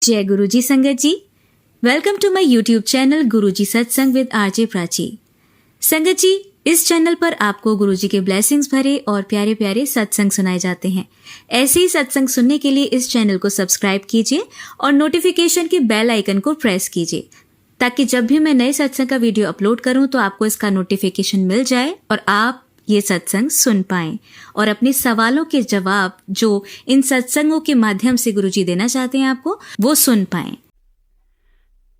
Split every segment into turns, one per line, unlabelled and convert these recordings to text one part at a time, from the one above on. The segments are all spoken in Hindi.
जय गुरुजी संगत जी। Welcome to my YouTube channel Guruji सत्संग विद आरजे प्राची। संगत जी, इस चैनल पर आपको गुरुजी के ब्लेसिंग्स भरे और प्यारे प्यारे सत्संग सुनाए जाते हैं। ऐसे ही सत्संग सुनने के लिए इस चैनल को सब्सक्राइब कीजिए और नोटिफिकेशन के बेल आइकन को प्रेस कीजिए, ताकि जब भी मैं नए सत्संग का वीडियो अपलोड करूं तो आपको इसका नोटिफिकेशन मिल जाए और आप ये सत्संग सुन पाएं और अपने सवालों के जवाब जो इन सत्संगों के माध्यम से गुरुजी देना चाहते हैं आपको, वो सुन पाएं।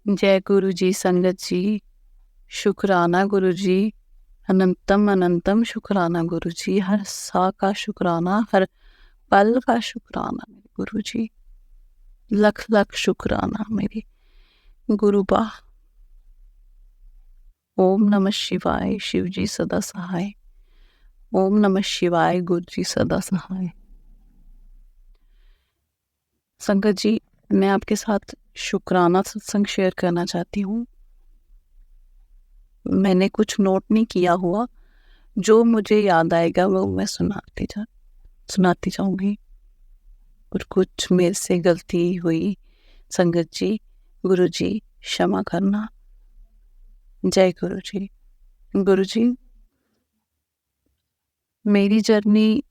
जय गुरु जी संगत जी, शुक्राना गुरु जी, अनंतम अनंतम शुक्राना गुरु जी, हर सा का शुक्राना, हर पल का शुक्राना मेरे गुरु जी, लख लख शुक्राना मेरी गुरु बा। ओम नमः शिवाय, शिव जी सदा सहाय। ओम नमः शिवाय, गुरु जी सदा सहाय। संगत जी, मैं आपके साथ शुक्राना सत्संग शेयर करना चाहती हूँ। मैंने कुछ नोट नहीं किया हुआ, जो मुझे याद आएगा वो मैं सुनाती जाऊंगी। और कुछ मेरे से गलती हुई संगत जी, गुरु जी क्षमा करना। जय गुरु जी। गुरु जी, मेरी जर्नी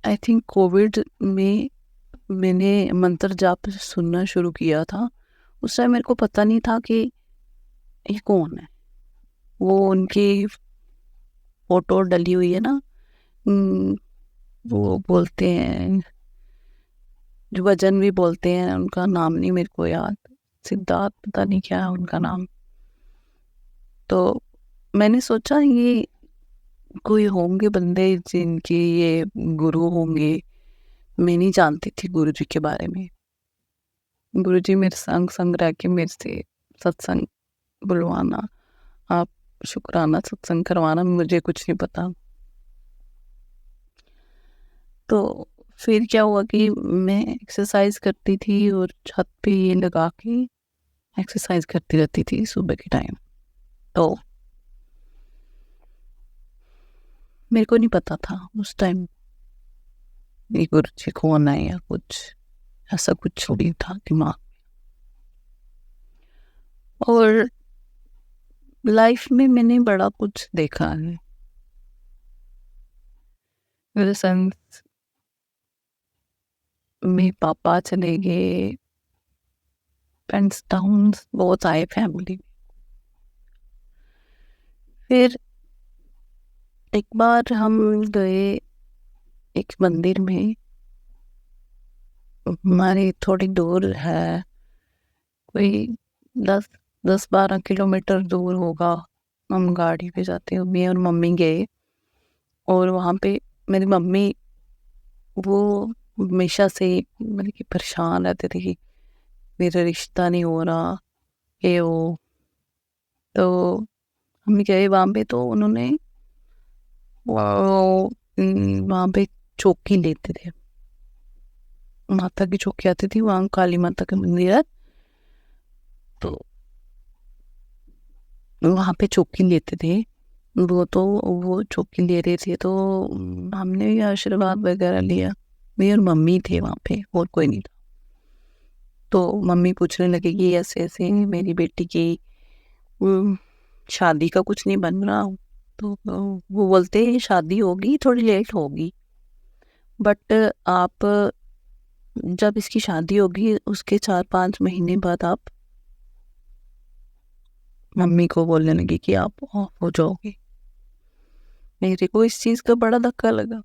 आई थिंक कोविड में मैंने मंत्र जाप सुनना शुरू किया था। उस टाइम मेरे को पता नहीं था कि ये कौन है। वो उनकी फोटो डली हुई है ना, वो बोलते हैं जो भजन भी बोलते हैं, उनका नाम नहीं मेरे को याद, सिद्धार्थ पता नहीं क्या है उनका नाम। तो मैंने सोचा ये कोई होंगे बंदे जिनके ये गुरु होंगे। मैं नहीं जानती थी गुरु जी के बारे में। गुरु जी मेरे संग संग रह के मेरे से सत्संग बुलवाना, आप शुक्राना सत्संग करवाना, मुझे कुछ नहीं पता। तो फिर क्या हुआ कि मैं एक्सरसाइज करती थी और छत पे ये लगा के एक्सरसाइज करती रहती थी सुबह के टाइम। तो मेरे को नहीं पता था उस टाइम ये गुरु जी कौन है या कुछ ऐसा कुछ भी था दिमाग। और लाइफ में मैंने बड़ा कुछ देखा है। मेरे संग में पापा चले गए, पेंट्स डाउन बहुत आए फैमिली। फिर एक बार हम गए एक मंदिर में, हमारी थोड़ी दूर है, कोई 10-12 किलोमीटर दूर होगा। हम गाड़ी पे जाते हैं, मैं और मम्मी गए। और वहाँ पे मेरी मम्मी वो हमेशा से मतलब कि परेशान रहते थे कि मेरा रिश्ता नहीं हो रहा, ये वो। तो हम गए वहाँ पे, तो उन्होंने वहाँ पे चौकी लेते थे, माता की चौकी आती थी वहाँ, काली माता का मंदिर है। तो वहाँ पे चौकी लेते थे वो चौकी ले रहे थे। तो हमने भी आशीर्वाद वगैरह लिया। मैं और मम्मी थे वहाँ पे, और कोई नहीं था। तो मम्मी पूछने लगे कि ऐसे ऐसे मेरी बेटी की शादी का कुछ नहीं बन रहा। तो वो बोलते हैं शादी होगी, थोड़ी लेट होगी, बट आप जब इसकी शादी होगी उसके 4-5 महीने बाद आप, मम्मी को बोलने लगी कि आप ऑफ हो जाओगे। मेरे को इस चीज़ का बड़ा धक्का लगा।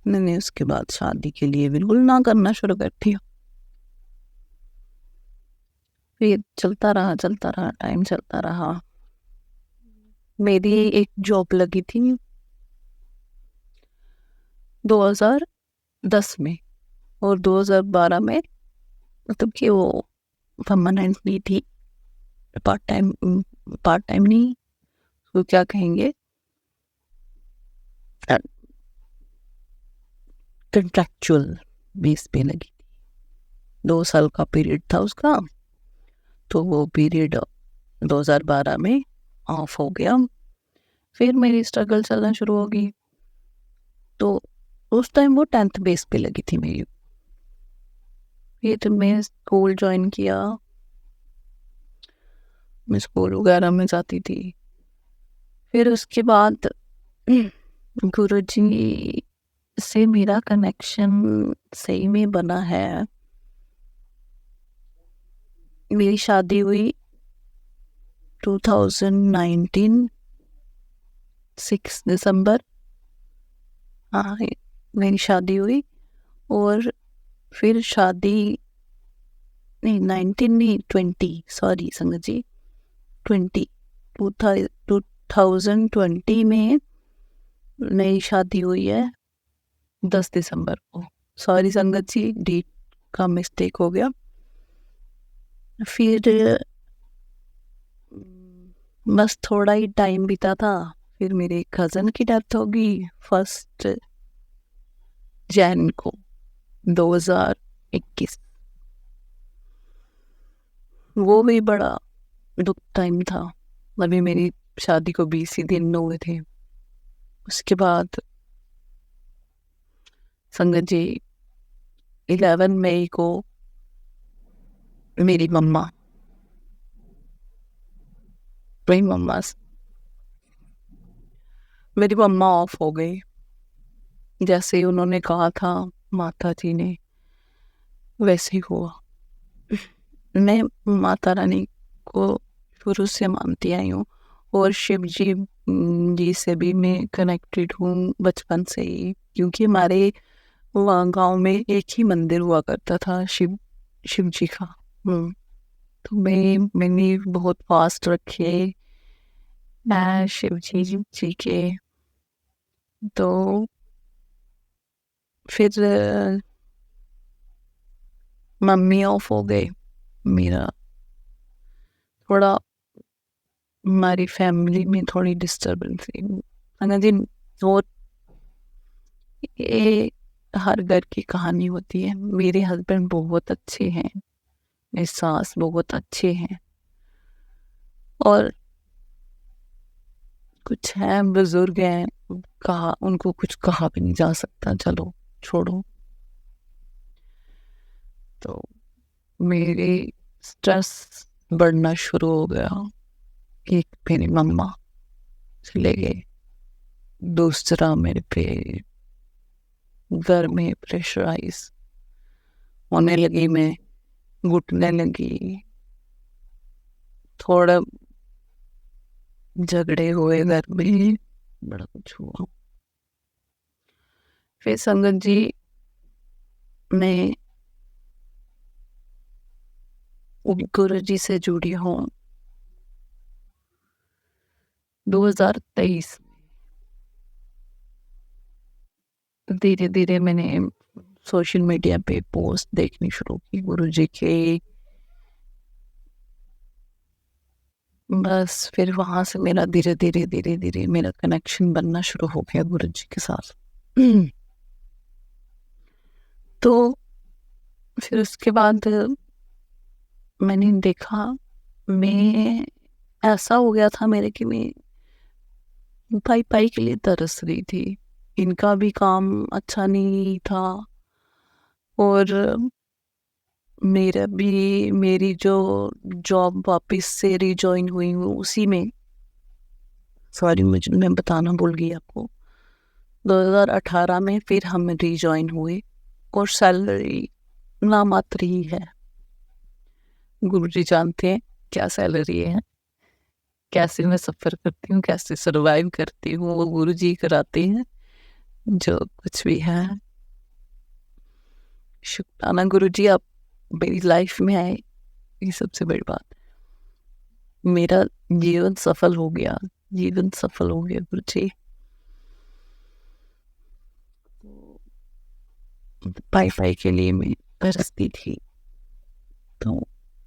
मैंने उसके बाद शादी के लिए बिल्कुल ना करना शुरू कर दिया। फिर चलता रहा टाइम चलता रहा। मेरी एक जॉब लगी थी 2010 में, और 2012 में मतलब कि वो परमानेंट नहीं थी, पार्ट टाइम नहीं, तो क्या कहेंगे, कंट्रैक्चुअल बेस पे लगी थी। 2 साल का पीरियड था उसका। तो वो पीरियड 2012 में ऑफ हो गया। फिर मेरी स्ट्रगल चलना शुरू हो गई। तो उस टाइम वो 10th बेस पे लगी थी मेरी। फिर मैं स्कूल ज्वाइन किया, मैं स्कूल वगैरह में जाती थी। फिर उसके बाद गुरुजी से मेरा कनेक्शन सही में बना है। मेरी शादी हुई 2019 6 दिसंबर। हाँ, मेरी शादी हुई और फिर शादी नहीं 19 नहीं 20, सॉरी संगत जी, 20 2020 में मेरी शादी हुई है 10 दिसंबर को। सॉरी संगत जी, डेट का मिस्टेक हो गया। फिर बस थोड़ा ही टाइम बीता था, फिर मेरे कज़न की डेथ हो गई 1 जनवरी को 2021। वो भी बड़ा दुख टाइम था। अभी मेरी शादी को 20 ही दिन हुए थे। उसके बाद संगत जी 11 मई को मेरी मम्मा मेरी मम्मा ऑफ हो गई। जैसे ही उन्होंने कहा था माता जी ने, वैसे ही हुआ। मैं माता रानी को शुरू से मानती आई हूँ और शिव जी जी से भी मैं कनेक्टेड हूँ बचपन से ही, क्योंकि हमारे वहाँ गांव में एक ही मंदिर हुआ करता था शिव जी का। तो मैंने बहुत फास्ट रखे शिव जी के। तो फिर मम्मी ऑफ हो गए। मेरा थोड़ा हमारी फैमिली में थोड़ी डिस्टर्बेंस थी दिन, और ये हर घर की कहानी होती है। मेरे हस्बैंड बहुत अच्छे हैं, मेरे सास बहुत अच्छे हैं, और कुछ हैं बुजुर्ग हैं, कहा उनको कुछ कहा भी नहीं जा सकता, चलो छोड़ो। तो मेरे स्ट्रेस बढ़ना शुरू हो गया। एक मेरी मम्मा चले गए, दूसरा मेरे पे घर में प्रेशराइज होने लगी, मैं घुटने लगी, थोड़ा झगड़े हुए घर में, बड़ा कुछ हुआ। फिर संगत जी मैं गुरु जी से जुड़ी हूँ 2023। धीरे धीरे मैंने सोशल मीडिया पे पोस्ट देखनी शुरू की गुरु जी के। बस फिर वहां से मेरा धीरे धीरे मेरा कनेक्शन बनना शुरू हो गया गुरु जी के साथ। तो फिर उसके बाद मैंने देखा, मैं ऐसा हो गया था मेरे कि मैं पाई के लिए तरस रही थी। इनका भी काम अच्छा नहीं था और मेरा भी, मेरी जो जॉब वापस से रिजॉइन हुई हूँ उसी में, सॉरी मुझे मैं बताना भूल गई आपको, 2018 में फिर हम रिजॉइन हुए और सैलरी नामात्र ही है। गुरुजी जानते हैं क्या सैलरी है, कैसे मैं सफ़र करती हूँ, कैसे सर्वाइव करती हूँ, वो गुरुजी कराते हैं जो कुछ भी है। शुक्राना गुरुजी, आप मेरी लाइफ में आए, ये सबसे बड़ी बात है। मेरा जीवन सफल हो गया, जीवन सफल हो गया गुरुजी। पाई के लिए मैं तरसती थी। तो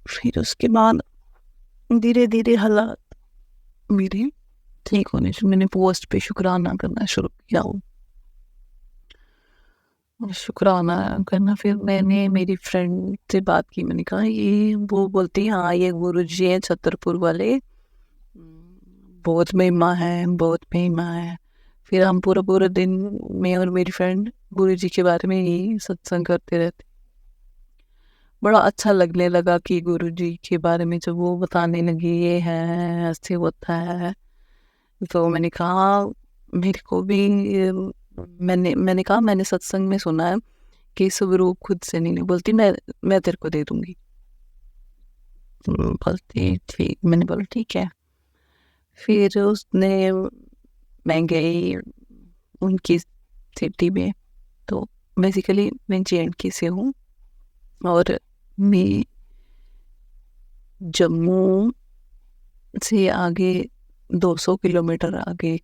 फिर उसके बाद धीरे धीरे हालात मेरे ठीक होने से मैंने पोस्ट पे शुक्राना करना शुरू किया। शुक्राना करना, फिर मैंने मेरी फ्रेंड से बात की, मैंने कहा ये, वो बोलती हाँ ये गुरुजी हैं छतरपुर वाले, बहुत महिमा है, बहुत महिमा है। फिर हम पूरा पूरा दिन, मैं और मेरी फ्रेंड गुरुजी के बारे में ही सत्संग करते रहते। बड़ा अच्छा लगने लगा कि गुरुजी के बारे में जब वो बताने लगी ये है ऐसे होता है। तो मैंने कहा मेरे को भी मैंने कहा मैंने सत्संग में सुना है कि स्वरूप खुद से नहीं बोलती, मैं तेरे को दे दूंगी। बोलती ठीक, मैंने बोला ठीक है। फिर उसने मैं गई उनकी सिटी में। तो बेसिकली मैं JNK से हूँ और मैं जम्मू से आगे 200 किलोमीटर आगे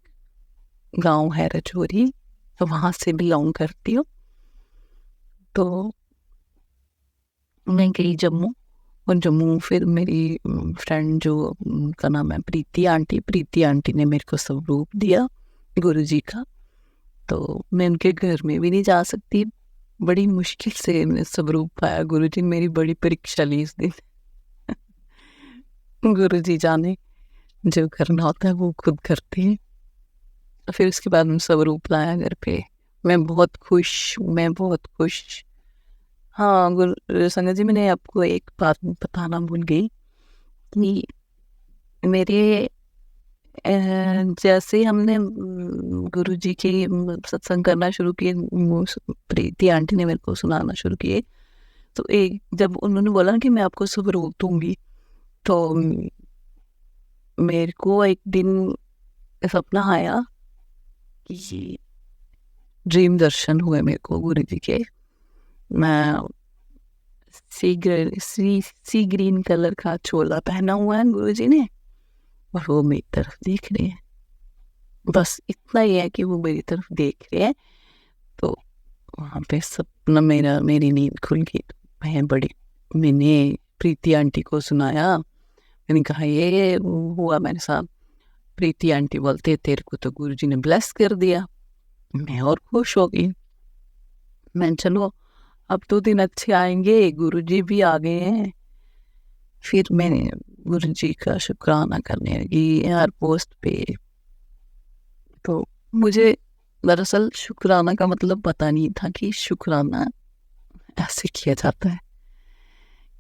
गांव है रजौरी, तो वहाँ से बिलोंग करती हूँ। तो मैं गई जम्मू, और जम्मू फिर मेरी फ्रेंड जो का नाम है प्रीति आंटी ने मेरे को स्वरूप दिया गुरुजी का। तो मैं उनके घर में भी नहीं जा सकती, बड़ी मुश्किल से मैंने स्वरूप पाया। गुरुजी ने मेरी बड़ी परीक्षा ली इस दिन। गुरुजी जाने, जो करना होता है वो खुद करते हैं। फिर उसके बाद मैं स्वरूप लाया घर पे। मैं बहुत खुश। हाँ गुरु संगत जी, मैंने आपको एक बात बताना भूल गई कि मेरे जैसे हमने गुरुजी की सत्संग करना शुरू किए, प्रीति आंटी ने मेरे को सुनाना शुरू किए। तो एक जब उन्होंने बोला कि मैं आपको स्वरूप दूंगी, तो मेरे को एक दिन सपना आया कि ड्रीम दर्शन हुए मेरे को गुरु जी के। मैं सी ग्रीन कलर का चोला पहना हुआ है गुरु जी ने, और वो मेरी तरफ देख रहे हैं। बस इतना ही है कि वो मेरी तरफ देख रहे हैं। तो वहाँ पे सपना मेरी नींद खुल गई। मैंने प्रीति आंटी को सुनाया। मैंने कहा ये हुआ मेरे साथ। प्रीति आंटी बोलते तेरे को तो गुरुजी ने ब्लेस कर दिया। मैं और खुश हो गई। मैं चलो अब तो दिन अच्छे आएंगे, गुरुजी भी आ गए हैं। फिर मैंने गुरुजी का शुक्राना करने लगी एयरपोस्ट पे। तो मुझे दरअसल शुक्राना का मतलब पता नहीं था कि शुक्राना ऐसे किया जाता है,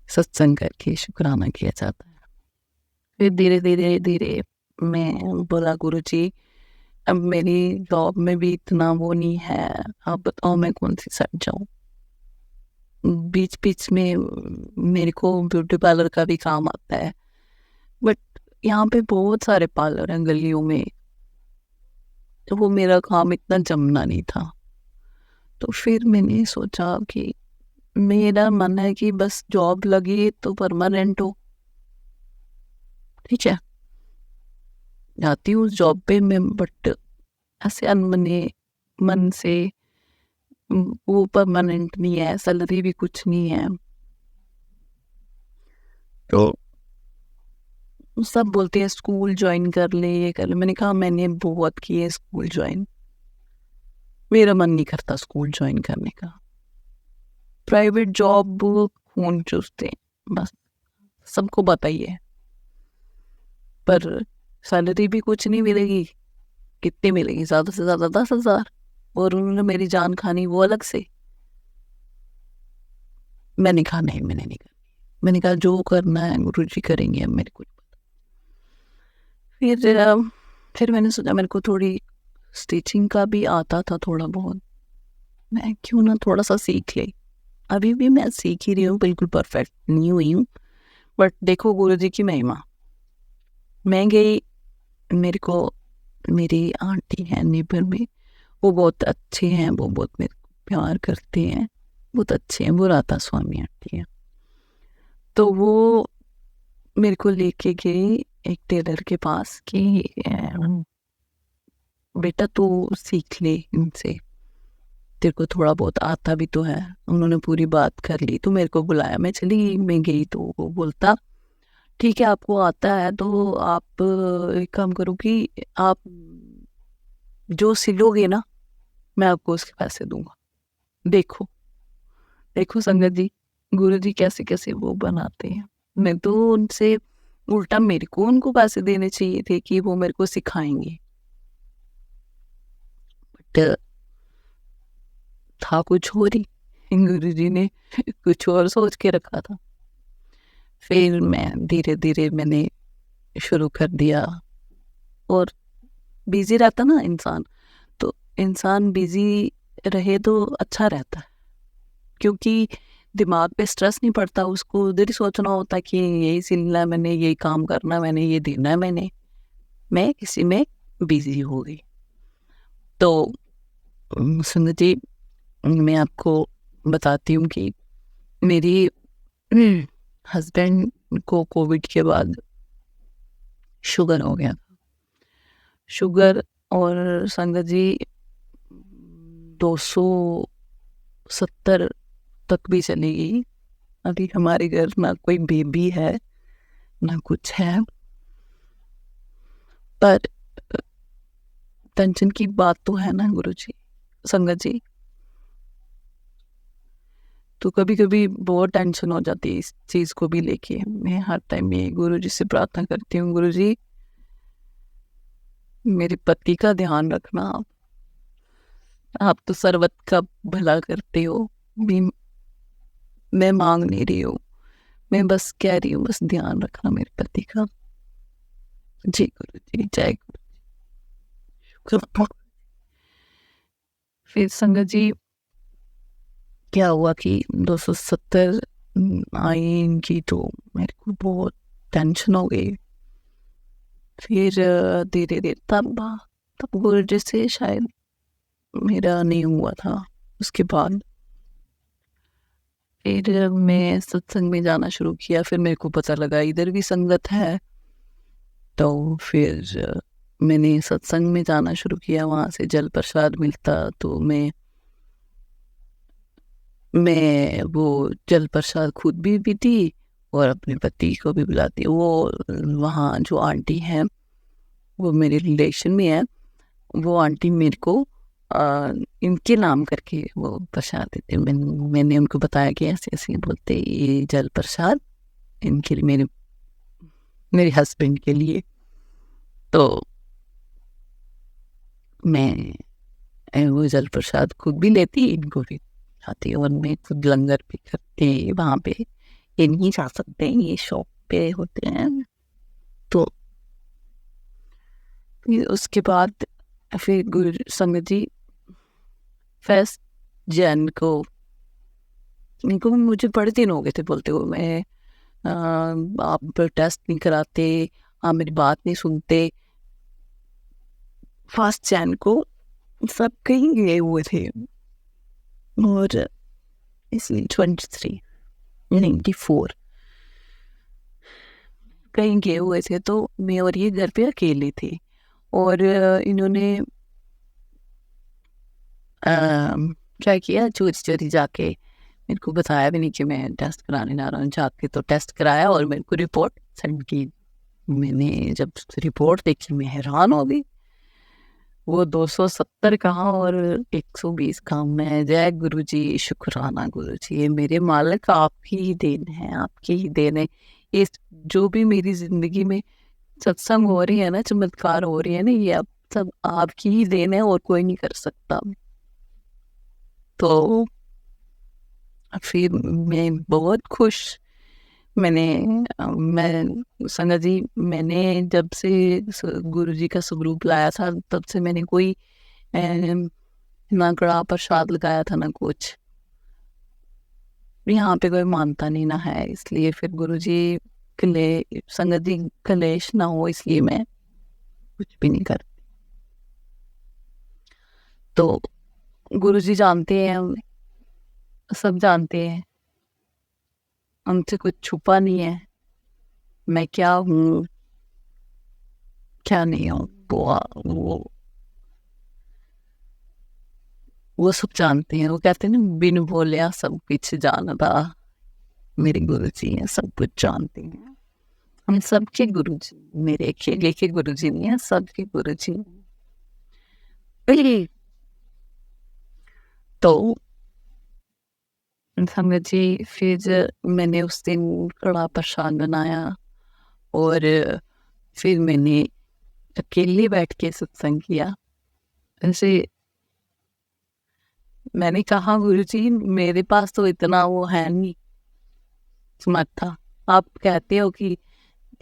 सत्संग करके शुक्राना किया जाता है। फिर धीरे धीरे मैं बोला गुरुजी अब मेरी जॉब में भी इतना वो नहीं है, आप बताओ मैं कौन सी साइड जाऊँ। बीच में मेरे को ब्यूटी पार्लर का भी काम आता है, बट यहाँ पे बहुत सारे पार्लर हैं गलियों में, तो वो मेरा काम इतना जमना नहीं था। तो फिर मैंने सोचा कि मेरा मन है कि बस जॉब लगी तो परमानेंट हो, ठीक है जाती हूँ उस जॉब पे मैं, बट ऐसे अनमने मन से वो परमानेंट नहीं है, सैलरी भी कुछ नहीं है। तो सब बोलते हैं स्कूल ज्वाइन कर ले, ये कर ले। मैंने कहा मैंने बहुत किए स्कूल ज्वाइन, मेरा मन नहीं करता स्कूल ज्वाइन करने का। प्राइवेट जॉब खून चूसते बस, सबको बताइए, पर सैलरी भी कुछ नहीं मिलेगी। कितनी मिलेगी? ज्यादा से ज्यादा 10,000, और उन्होंने मेरी जान खानी वो अलग से। मैंने कहा नहीं, मैंने नहीं करनी। मैंने कहा जो करना है गुरुजी करेंगे, अब मेरे को फिर मैंने सोचा मेरे को थोड़ी स्टिचिंग का भी आता था थोड़ा बहुत, मैं क्यों ना थोड़ा सा सीख ले। अभी भी मैं सीख ही रही हूँ, बिल्कुल परफेक्ट नहीं हुई हूँ, बट देखो गुरुजी की महिमा। मैं गई, मेरे को मेरी आंटी है नेबर में, वो बहुत अच्छे हैं, वो बहुत मेरे को प्यार करते हैं, बहुत अच्छे हैं। वो राधा स्वामी आंटी है। तो वो मेरे को लेके गए एक टेलर के पास कि बेटा तू सीख ले इनसे, तेरे को थोड़ा बहुत आता भी तो है। उन्होंने पूरी बात कर ली, तो मेरे को बुलाया, मैं चली गई। मैं गई तो वो बोलता ठीक है आपको आता है तो आप एक काम करो कि आप जो सिलोगे ना मैं आपको उसके पैसे दूंगा। देखो देखो संगत जी, गुरु जी कैसे कैसे वो बनाते हैं। मैं तो उनसे उल्टा मेरे को उनको पैसे देने चाहिए थे कि वो मेरे को सिखाएंगे, बट था कुछ हो रही। गुरु जी ने कुछ और सोच के रखा था। फिर मैं धीरे धीरे मैंने शुरू कर दिया, और बिजी रहता ना इंसान, तो इंसान बिजी रहे तो अच्छा रहता है, क्योंकि दिमाग पे स्ट्रेस नहीं पड़ता। उसको उधर ही सोचना होता है कि यही सिलना है मैंने, यही काम करना है मैंने, ये देना है मैंने। मैं इसी में बिजी हो गई। तो सुनो जी, मैं आपको बताती हूँ कि मेरी हस्बैंड को कोविड के बाद शुगर हो गया। शुगर, और संगत जी 270 तक भी चली गई। अभी हमारे घर ना कोई बेबी है ना कुछ है, पर टेंशन की बात तो है ना गुरु जी, संगत जी। तो कभी कभी बहुत टेंशन हो जाती है इस चीज को भी लेके। मैं हर टाइम ये गुरु जी से प्रार्थना करती हूँ, गुरु जी मेरे पति का ध्यान रखना। आप तो सर्वत का भला करते हो। मैं मैं मांग नहीं रही हूँ, मैं बस कह रही हूँ, बस ध्यान रखना मेरे पति का। जी गुरु जी, जय गुरु। फिर संगत जी क्या हुआ कि 270 आई इनकी, तो मेरे को बहुत टेंशन हो गई। फिर धीरे धीरे तब गुरु जी से शायद मेरा नहीं हुआ था। उसके बाद फिर मैं सत्संग में जाना शुरू किया। फिर मेरे को पता लगा इधर भी संगत है, तो फिर मैंने सत्संग में जाना शुरू किया। वहाँ से जल प्रसाद मिलता, तो मैं वो जल प्रसाद खुद भी पीती और अपने पति को भी बुलाती। वो वहाँ जो आंटी हैं, वो मेरे रिलेशन में है। वो आंटी मेरे को इनके नाम करके वो प्रसाद देते। मैंने उनको बताया कि ऐसे ऐसे बोलते, ये जल प्रसाद इनके लिए, मेरे हस्बैंड के लिए। तो मैं वो जल प्रसाद खुद भी लेती, इनको भी खाती, और मैं खुद लंगर भी करते वहाँ पे। ये नहीं जा सकते, ये शॉप पे होते हैं। तो फिर उसके बाद फिर गुरु संगत जी फर्स्ट जैन को, इनको मुझे बड़े दिन हो गए थे बोलते हुए, मैं आप टेस्ट नहीं कराते, आप मेरी बात नहीं सुनते। फर्स्ट जैन को सब कहीं गए हुए थे, और इसलिए 93 कहीं गए हुए थे। तो मैं और ये घर पे अकेले थे, और इन्होंने क्या किया, चोरी चोरी जाके, मेरे को बताया भी नहीं कि मैं टेस्ट कराने जा रहा हूँ। जाके तो टेस्ट कराया और मेरे को रिपोर्ट सेंड की। मैंने जब रिपोर्ट देखी मैं हैरान हो गई। वो 270 कहाँ और 120 कहाँ। मैं जय गुरु जी, शुक्राना गुरु जी, ये मेरे मालिक आपकी ही देन है, आपकी ही देन है। इस जो भी मेरी जिंदगी में सत्संग हो रही है ना, चमत्कार हो रही है ना, ये अब सब आपकी ही देन है और कोई नहीं कर सकता। तो फिर मैं बहुत खुश। मैं संगत जी, मैंने जब से गुरु जी का स्वरूप लाया था, तब से मैंने कोई ना कड़ा प्रसाद लगाया था ना कुछ। यहाँ पे कोई मानता नहीं ना है, इसलिए फिर गुरु जी संगत जी कलेश ना हो, इसलिए मैं कुछ भी नहीं करती। तो गुरु जी जानते हैं, सब जानते हैं, उनसे कुछ छुपा नहीं है। मैं क्या हूँ क्या नहीं हूँ, वो सब जानते हैं। वो कहते हैं ना, बिन बोलिया सब कुछ जानता। मेरे गुरु जी हैं, सब कुछ जानते हैं। हम सबके गुरु जी, मेरे अकेले के गुरु जी नहीं है, सबके गुरु जी। तो संगत जी फिर मैंने उस दिन कड़ा प्रसाद बनाया, और फिर मैंने अकेले बैठ के सत्संग किया। ऐसे मैंने कहा गुरुजी मेरे पास तो इतना वो है नहीं समर्था, आप कहते हो कि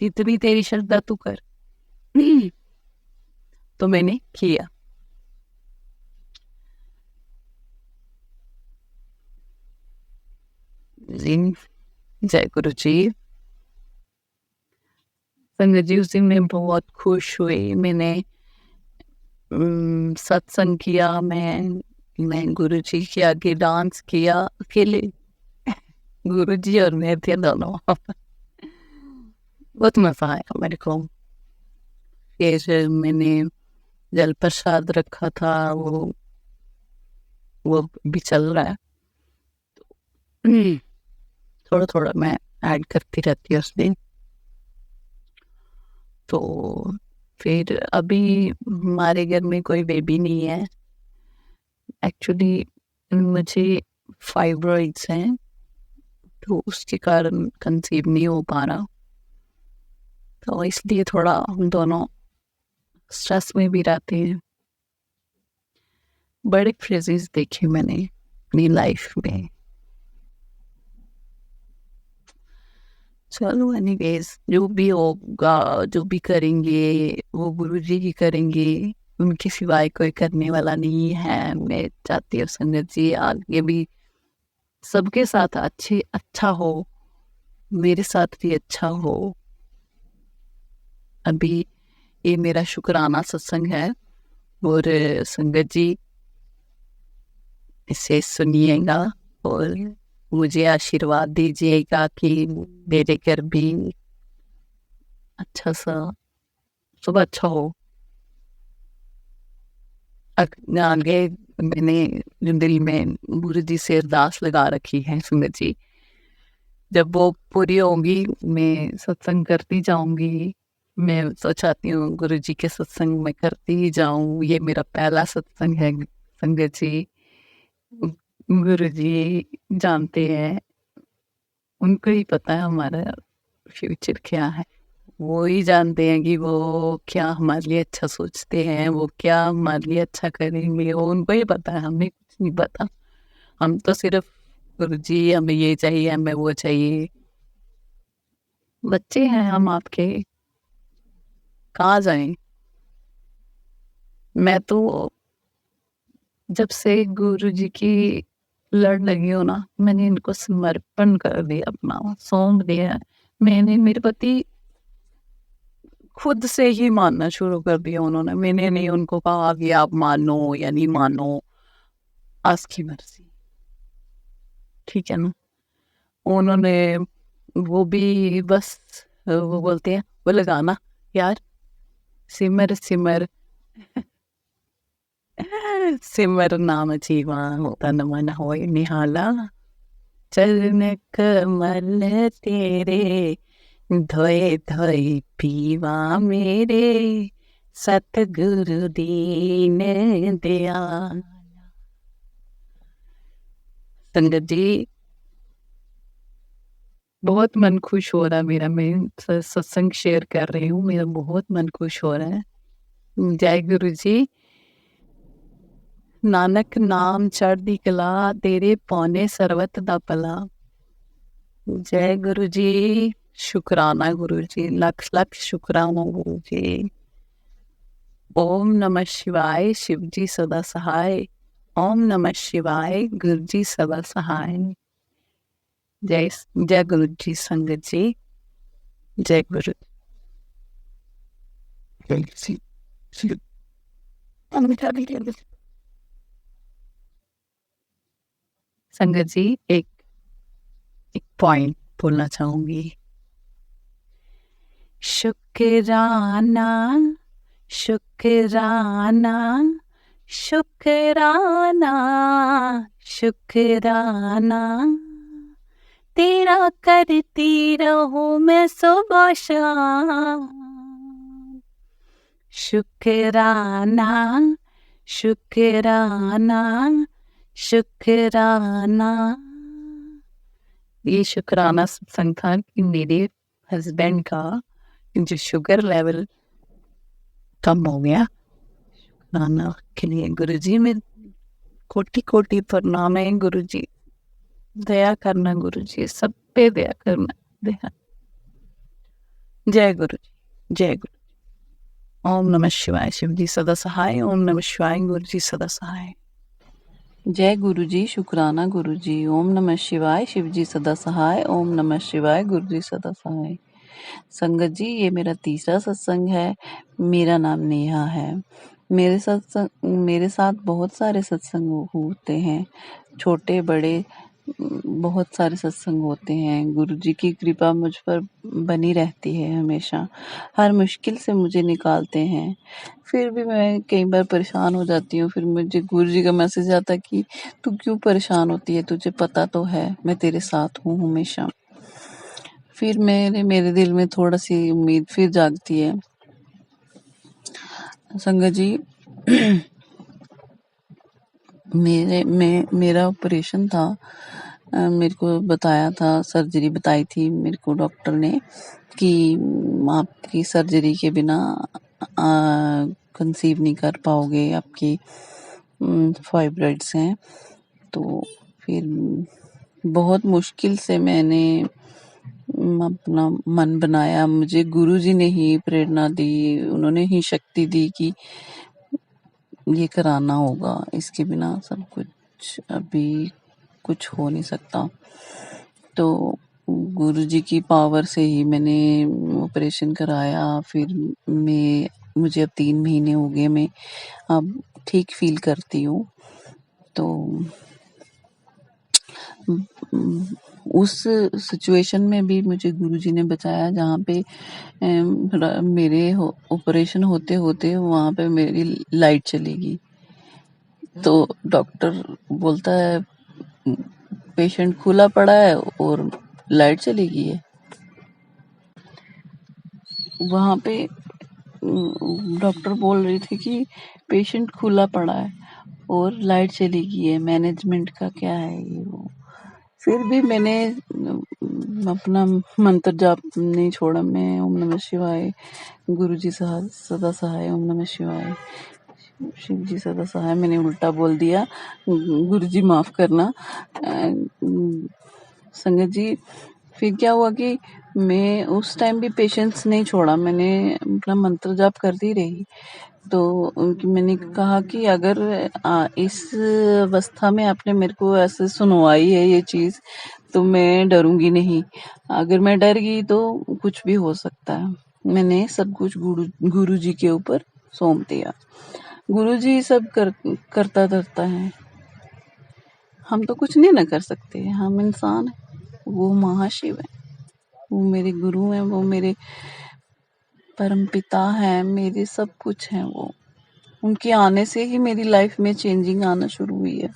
जितनी तेरी श्रद्धा तू कर। तो मैंने किया। जी, जय गुरु जी। संगत जी उस दिन मैं बहुत खुश हुई। मैंने सत्संग किया, मैं गुरु जी के आगे डांस किया अकेले। गुरु जी और मैं थे दोनों। बहुत मजा आया मेरे को। फिर मैंने जल प्रसाद रखा था, वो भी चल रहा है। थोड़ा थोड़ा मैं ऐड करती रहती हूँ उस दिन। तो फिर अभी हमारे घर में कोई बेबी नहीं है। एक्चुअली मुझे फाइब्रॉइड्स हैं, तो उसके कारण कंसीव नहीं हो पा रहा। तो इसलिए थोड़ा हम दोनों स्ट्रेस में भी रहते हैं। बड़े फेजेस देखे मैंने अपनी लाइफ में। चलो एनीवेज, जो भी होगा, जो भी करेंगे वो गुरु जी ही करेंगे, उनके सिवाय कोई करने वाला नहीं है। मैं चाहती हूँ संगत जी आगे भी सबके साथ अच्छा हो, मेरे साथ भी अच्छा हो। अभी ये मेरा शुक्राना सत्संग है और संगत जी इसे सुनिएगा और मुझे आशीर्वाद दीजिएगा कि मेरे घर भी अच्छा सा सब अच्छा हो। आगे मैंने दिल में गुरु जी से अरदास लगा रखी है संगत जी, जब वो पूरी होगी मैं सत्संग करती जाऊंगी। मैं तो चाहती हूँ गुरु जी के सत्संग में करती ही जाऊं। ये मेरा पहला सत्संग है संगत जी। गुरु जी जानते हैं, उनको ही पता है हमारा फ्यूचर क्या है। वो ही जानते हैं कि वो क्या हमारे लिए अच्छा सोचते हैं, वो क्या हमारे लिए अच्छा करेंगे, वो उनको ही पता है, हमें कुछ नहीं पता। हम तो सिर्फ गुरु जी हमें ये चाहिए, हमें वो चाहिए। बच्चे हैं हम आपके, कहाँ जाएं। मैं तो जब से गुरु जी की लड़ लगी हो ना, मैंने इनको समर्पण कर दिया, अपना सौंप दिया। मैंने मेरे पति खुद से ही मानना शुरू कर दिया उन्होंने। मैंने नहीं उनको कहा कि आप मानो या नहीं मानो, आपकी मर्जी, ठीक है ना। उन्होंने वो भी बस वो बोलते हैं वो लगाना यार, सिमर सिमर सिमर नाम जीवा तन मन होए निहाला, चरण कमल तेरे धोए धोए पीवा मेरे, सतगुरु दीन दयाल। संगत जी बहुत मन खुश हो रहा है मेरा। मैं सत्संग शेयर कर रही हूँ, मेरा बहुत मन खुश हो रहा है। जय गुरु जी। नानक नाम चढ़दी कला, तेरे पौने सरवत दा भला। जय गुरु जी। शुक्राना गुरु जी, लख लख शुक्राना गुरु जी। ओम नमः शिवाय, शिव जी सदा सहाय। ओम नमः शिवाय, गुरु जी सदा सहाय। जय जय गुरु जी संगत जी, जय गुरु। संगत जी एक एक पॉइंट बोलना चाहूंगी। शुक्राना शुक्राना शुक्राना शुक्राना, तेरा करती रहूं मैं सुबह शाम। शुक्राना शुक्राना शुक्राना। ये शुक्राना सत्संग था कि मेरे हस्बैंड का जो शुगर लेवल कम हो गया। शुक्राना के लिए गुरु जी में कोटि कोटि प्रणाम है गुरु जी। दया करना गुरु जी, सब पे दया करना। दया। जय गुरु जी, जय गुरु। ओम नमः शिवाय। शिव जी सदा सहाय। ओम नमः शिवाय। गुरु जी सदा सहाय। जय गुरु जी, शुक्राना गुरु जी। ओम नमः शिवाय। शिव जी सदा सहाय। ओम नमः शिवाय। गुरु जी सदा सहाय। संगत जी, ये मेरा तीसरा सत्संग है। मेरा नाम नेहा है। मेरे साथ बहुत सारे सत्संग होते हैं, छोटे बड़े बहुत सारे सत्संग होते हैं। गुरु जी की कृपा मुझ पर बनी रहती है हमेशा। हर मुश्किल से मुझे निकालते हैं। फिर भी मैं कई बार परेशान हो जाती हूँ। फिर मुझे गुरु जी का मैसेज आता है कि तू क्यों परेशान होती है, तुझे पता तो है मैं तेरे साथ हूँ हमेशा। फिर मेरे दिल में थोड़ा सी उम्मीद फिर जागती है। संगत जी, मेरा ऑपरेशन था। मेरे को बताया था, सर्जरी बताई थी मेरे को डॉक्टर ने कि आपकी सर्जरी के बिना कंसीव नहीं कर पाओगे, आपकी फाइब्रॉइड्स हैं। तो फिर बहुत मुश्किल से मैंने अपना मन बनाया। मुझे गुरुजी ने ही प्रेरणा दी, उन्होंने ही शक्ति दी कि ये कराना होगा, इसके बिना सब कुछ अभी कुछ हो नहीं सकता। तो गुरुजी की पावर से ही मैंने ऑपरेशन कराया। फिर मुझे अब 3 महीने हो गए, मैं अब ठीक फील करती हूँ। तो उस सिचुएशन में भी मुझे गुरुजी ने बचाया जहाँ पे मेरे ऑपरेशन होते होते वहाँ पे मेरी लाइट चली गई। तो डॉक्टर बोलता है पेशेंट खुला पड़ा है और लाइट चली गई है। वहाँ पे डॉक्टर बोल रही थी कि पेशेंट खुला पड़ा है और लाइट चली गई है, मैनेजमेंट का क्या है ये वो। फिर भी मैंने अपना मंत्र जाप नहीं छोड़ा। मैं ओम नमः शिवाय, गुरु जी सदा सहाय, ओम नमः शिवाय, शिव जी सदा सहाय। मैंने उल्टा बोल दिया, गुरु जी माफ करना। संगत जी, फिर क्या हुआ कि मैं उस टाइम भी पेशेंस नहीं छोड़ा, मैंने अपना मंत्र जाप करती रही। तो मैंने कहा कि अगर इस अवस्था में आपने मेरे को ऐसे सुनवाई है ये चीज, तो मैं डरूंगी नहीं। अगर मैं डर गई तो कुछ भी हो सकता है। मैंने सब कुछ गुरु जी के ऊपर सौंप दिया। गुरु जी सब करता धरता है, हम तो कुछ नहीं ना कर सकते, हम इंसान हैं। वो महाशिव है, वो मेरे गुरु हैं, वो मेरे परम पिता हैं, मेरे सब कुछ हैं। वो उनके आने से ही मेरी लाइफ में चेंजिंग आना शुरू हुई है।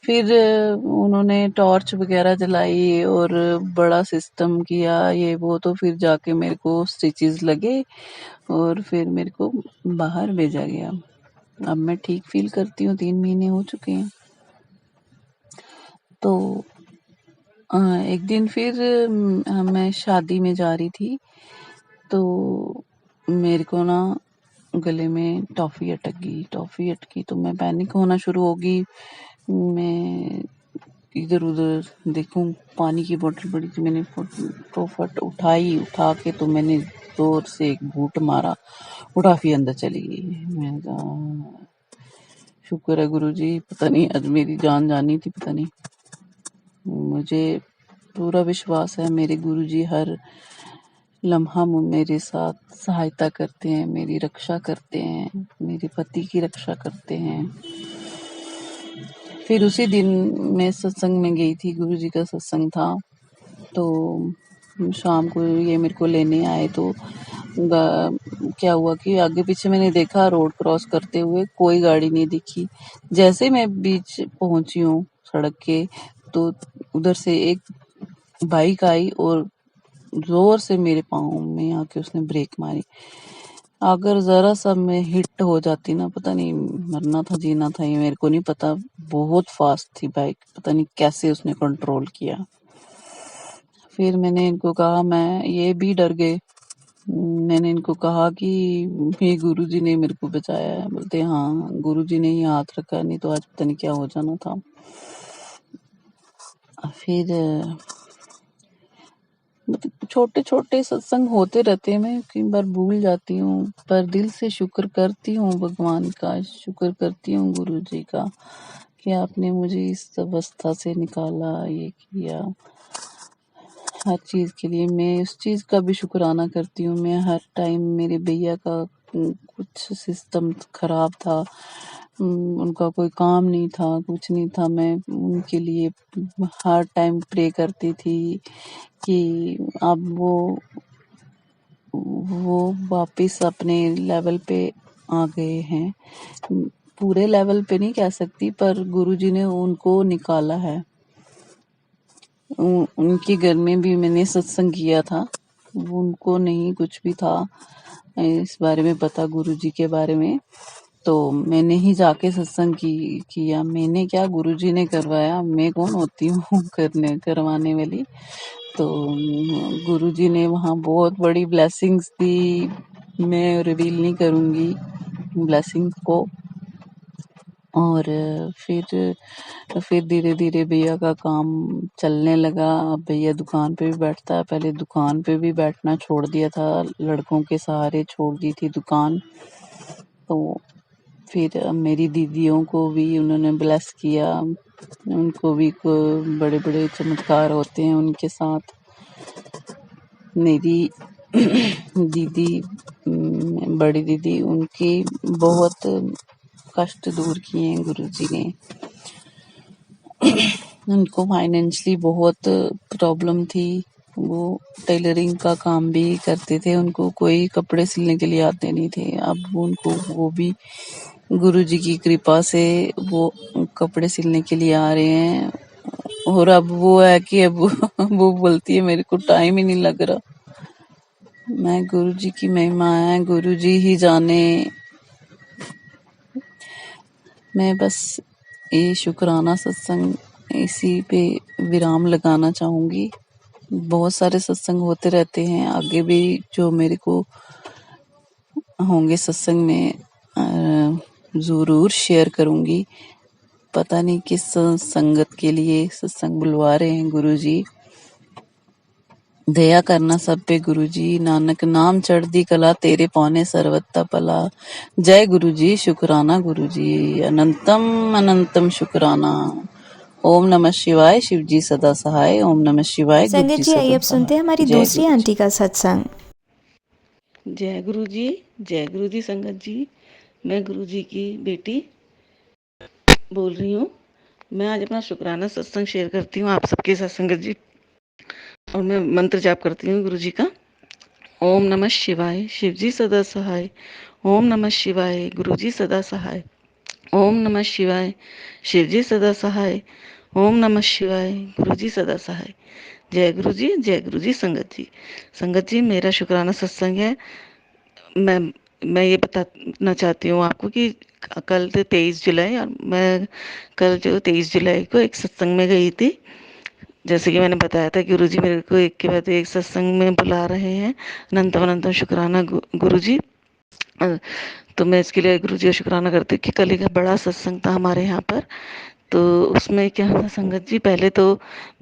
फिर उन्होंने टॉर्च वगैरह जलाई और बड़ा सिस्टम किया ये वो, तो फिर जाके मेरे को स्टिचेस लगे और फिर मेरे को बाहर भेजा गया। अब मैं ठीक फील करती हूँ, 3 महीने हो चुके हैं। तो एक दिन फिर मैं शादी में जा रही थी, तो मेरे को ना गले में टॉफी अटकी। तो मैं पैनिक होना शुरू होगी। मैं इधर उधर देखूं, पानी की बोतल पड़ी थी, मैंने फट उठा के तो मैंने जोर से एक घूंट मारा, टॉफी अंदर चली गई। मैं कहा शुक्र है गुरुजी, पता नहीं आज मेरी जान जानी थी, पता नहीं। मुझे पूरा विश्वास है मेरे गुरुजी हर लम्हा मेरे साथ सहायता करते हैं, मेरी रक्षा करते हैं, मेरे पति की रक्षा करते हैं। फिर उसी दिन मैं सत्संग में गई थी, गुरुजी का सत्संग था। तो शाम को ये मेरे को लेने आए। तो क्या हुआ कि आगे पीछे मैंने देखा, रोड क्रॉस करते हुए कोई गाड़ी नहीं दिखी। जैसे मैं बीच पहुंची हूँ सड़क के, तो उधर से एक बाइक आई और जोर से मेरे पाँव में आके उसने ब्रेक मारी। अगर जरा सा मैं हिट हो जाती ना, पता नहीं मरना था जीना था, ये मेरे को नहीं पता। बहुत फास्ट थी बाइक, पता नहीं कैसे उसने कंट्रोल किया। फिर मैंने इनको कहा, मैं ये भी डर गए, मैंने इनको कहा कि ये गुरुजी ने मेरे को बचाया है। बोलते हाँ गुरुजी ने ही हाथ रखा, नहीं तो आज पता नहीं क्या हो जाना था। फिर मतलब छोटे छोटे सत्संग होते रहते हैं, मैं कई बार भूल जाती हूँ, पर दिल से शुक्र करती हूँ भगवान का, शुक्र करती हूँ गुरु जी का कि आपने मुझे इस अवस्था से निकाला, ये किया। हर चीज़ के लिए मैं उस चीज़ का भी शुक्राना करती हूँ। मैं हर टाइम मेरे भैया का कुछ सिस्टम खराब था, उनका कोई काम नहीं था, कुछ नहीं था। मैं उनके लिए हर टाइम प्रे करती थी कि अब वो वापस अपने लेवल पे आ गए हैं। पूरे लेवल पे नहीं कह सकती, पर गुरुजी ने उनको निकाला है। उनके घर में भी मैंने सत्संग किया था, उनको नहीं कुछ भी था इस बारे में पता, गुरुजी के बारे में। तो मैंने ही जाके सत्संग किया। मैंने क्या, गुरुजी ने करवाया, मैं कौन होती हूँ करवाने वाली। तो गुरुजी ने वहाँ बहुत बड़ी ब्लेसिंग्स दी, मैं रिवील नहीं करूँगी ब्लेसिंग्स को। और फिर धीरे धीरे भैया का काम चलने लगा। अब भैया दुकान पे भी बैठता है, पहले दुकान पे भी बैठना छोड़ दिया था, लड़कों के सहारे छोड़ दी थी दुकान। तो फिर मेरी दीदियों को भी उन्होंने ब्लेस किया, उनको भी बड़े बड़े चमत्कार होते हैं उनके साथ। मेरी दीदी, बड़ी दीदी, उनकी बहुत कष्ट दूर किए हैं गुरुजी ने। उनको फाइनेंशियली बहुत प्रॉब्लम थी, वो टेलरिंग का काम भी करते थे, उनको कोई कपड़े सिलने के लिए आते नहीं थे। अब उनको वो भी गुरुजी की कृपा से वो कपड़े सिलने के लिए आ रहे हैं। और अब वो है कि अब वो बोलती है मेरे को टाइम ही नहीं लग रहा। मैं गुरुजी की महिमा है, गुरुजी ही जाने। मैं बस ये शुक्राना सत्संग इसी पे विराम लगाना चाहूंगी। बहुत सारे सत्संग होते रहते हैं, आगे भी जो मेरे को होंगे सत्संग में जरूर शेयर करूंगी। पता नहीं किस संगत के लिए सत्संग बुलवा रहे हैं गुरुजी। दया करना सब पे गुरुजी, नानक नाम चढ़दी कला, तेरे पौने सर्वत्ता पला। जय गुरुजी, शुक्राना गुरुजी, अनंतम अनंतम शुक्राना। ओम नमः शिवाय, शिव जी सदा सहाय। ओम नमः शिवाय, गुरु
संगत
जी
जी, आइए
सदा
अब सुनते हैं
सहाय।
हमारी
जय
दूसरी
गुरु जी।
आंटी का सत्संग।
जय गुरु जी, जय गुरु जी। संगत जी, मैं गुरु जी की बेटी बोल रही हूँ। मैं आज अपना शुक्राना सत्संग शेयर करती हूँ आप सबके साथ संगत जी। और मैं मंत्र जाप करती हूँ गुरु जी का। ओम नमः शिवाय, शिव जी सदा सहाय। ओम नमः शिवाय, गुरु जी सदा सहाय। ओम नमः शिवाय, शिव जी सदा सहाय। ओम नमः शिवाय, गुरु जी सदा सहाय। जय गुरु जी, जय गुरु जी। संगत जी, संगत जी, मेरा शुक्राना सत्संग है। मैं मैं ये बताना चाहती हूँ आपको कि कल 23 जुलाई, और मैं कल जो 23 जुलाई को एक सत्संग में गई थी। जैसे कि मैंने बताया था, गुरुजी मेरे को एक के बाद एक सत्संग में बुला रहे हैं। अनंतम अनंतम शुक्राना गुरुजी। अ, तो मैं इसके लिए गुरुजी का शुक्राना करती हूँ कि कल एक बड़ा सत्संग था हमारे यहाँ पर। तो उसमें क्या था संगत जी, पहले तो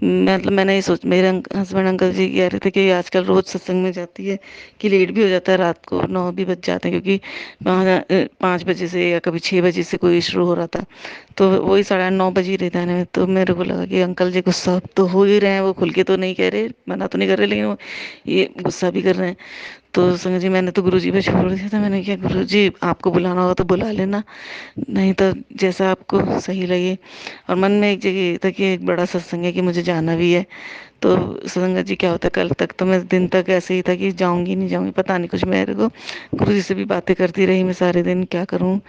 मतलब मैंने ये सोच, मेरे हस्बैंड अंकल जी कह रहे थे कि आजकल रोज सत्संग में जाती है कि लेट भी हो जाता है, रात को 9 भी बज जाते हैं, क्योंकि 5 बजे से या कभी 6 बजे से कोई शुरू हो रहा था। तो वही 9:30 बज ही रहे थे आने में। तो मेरे को लगा कि अंकल जी गुस्सा तो हो ही रहे हैं, वो खुल के तो नहीं कह रहे, मना तो नहीं कर रहे, लेकिन वो ये गुस्सा भी कर रहे हैं। तो संगत जी, मैंने तो गुरुजी पे छोड़ दिया था। मैंने कहा गुरुजी आपको बुलाना होगा तो बुला लेना, नहीं तो जैसा आपको सही लगे। और मन में एक जगह ये था कि एक बड़ा सत्संग है कि मुझे जाना भी है। तो संगत जी क्या होता है, कल तक तो मैं दिन तक ऐसे ही था कि जाऊंगी नहीं जाऊंगी, पता नहीं कुछ। मेरे को गुरु जी से भी बातें करती रही मैं सारे दिन, क्या करूं,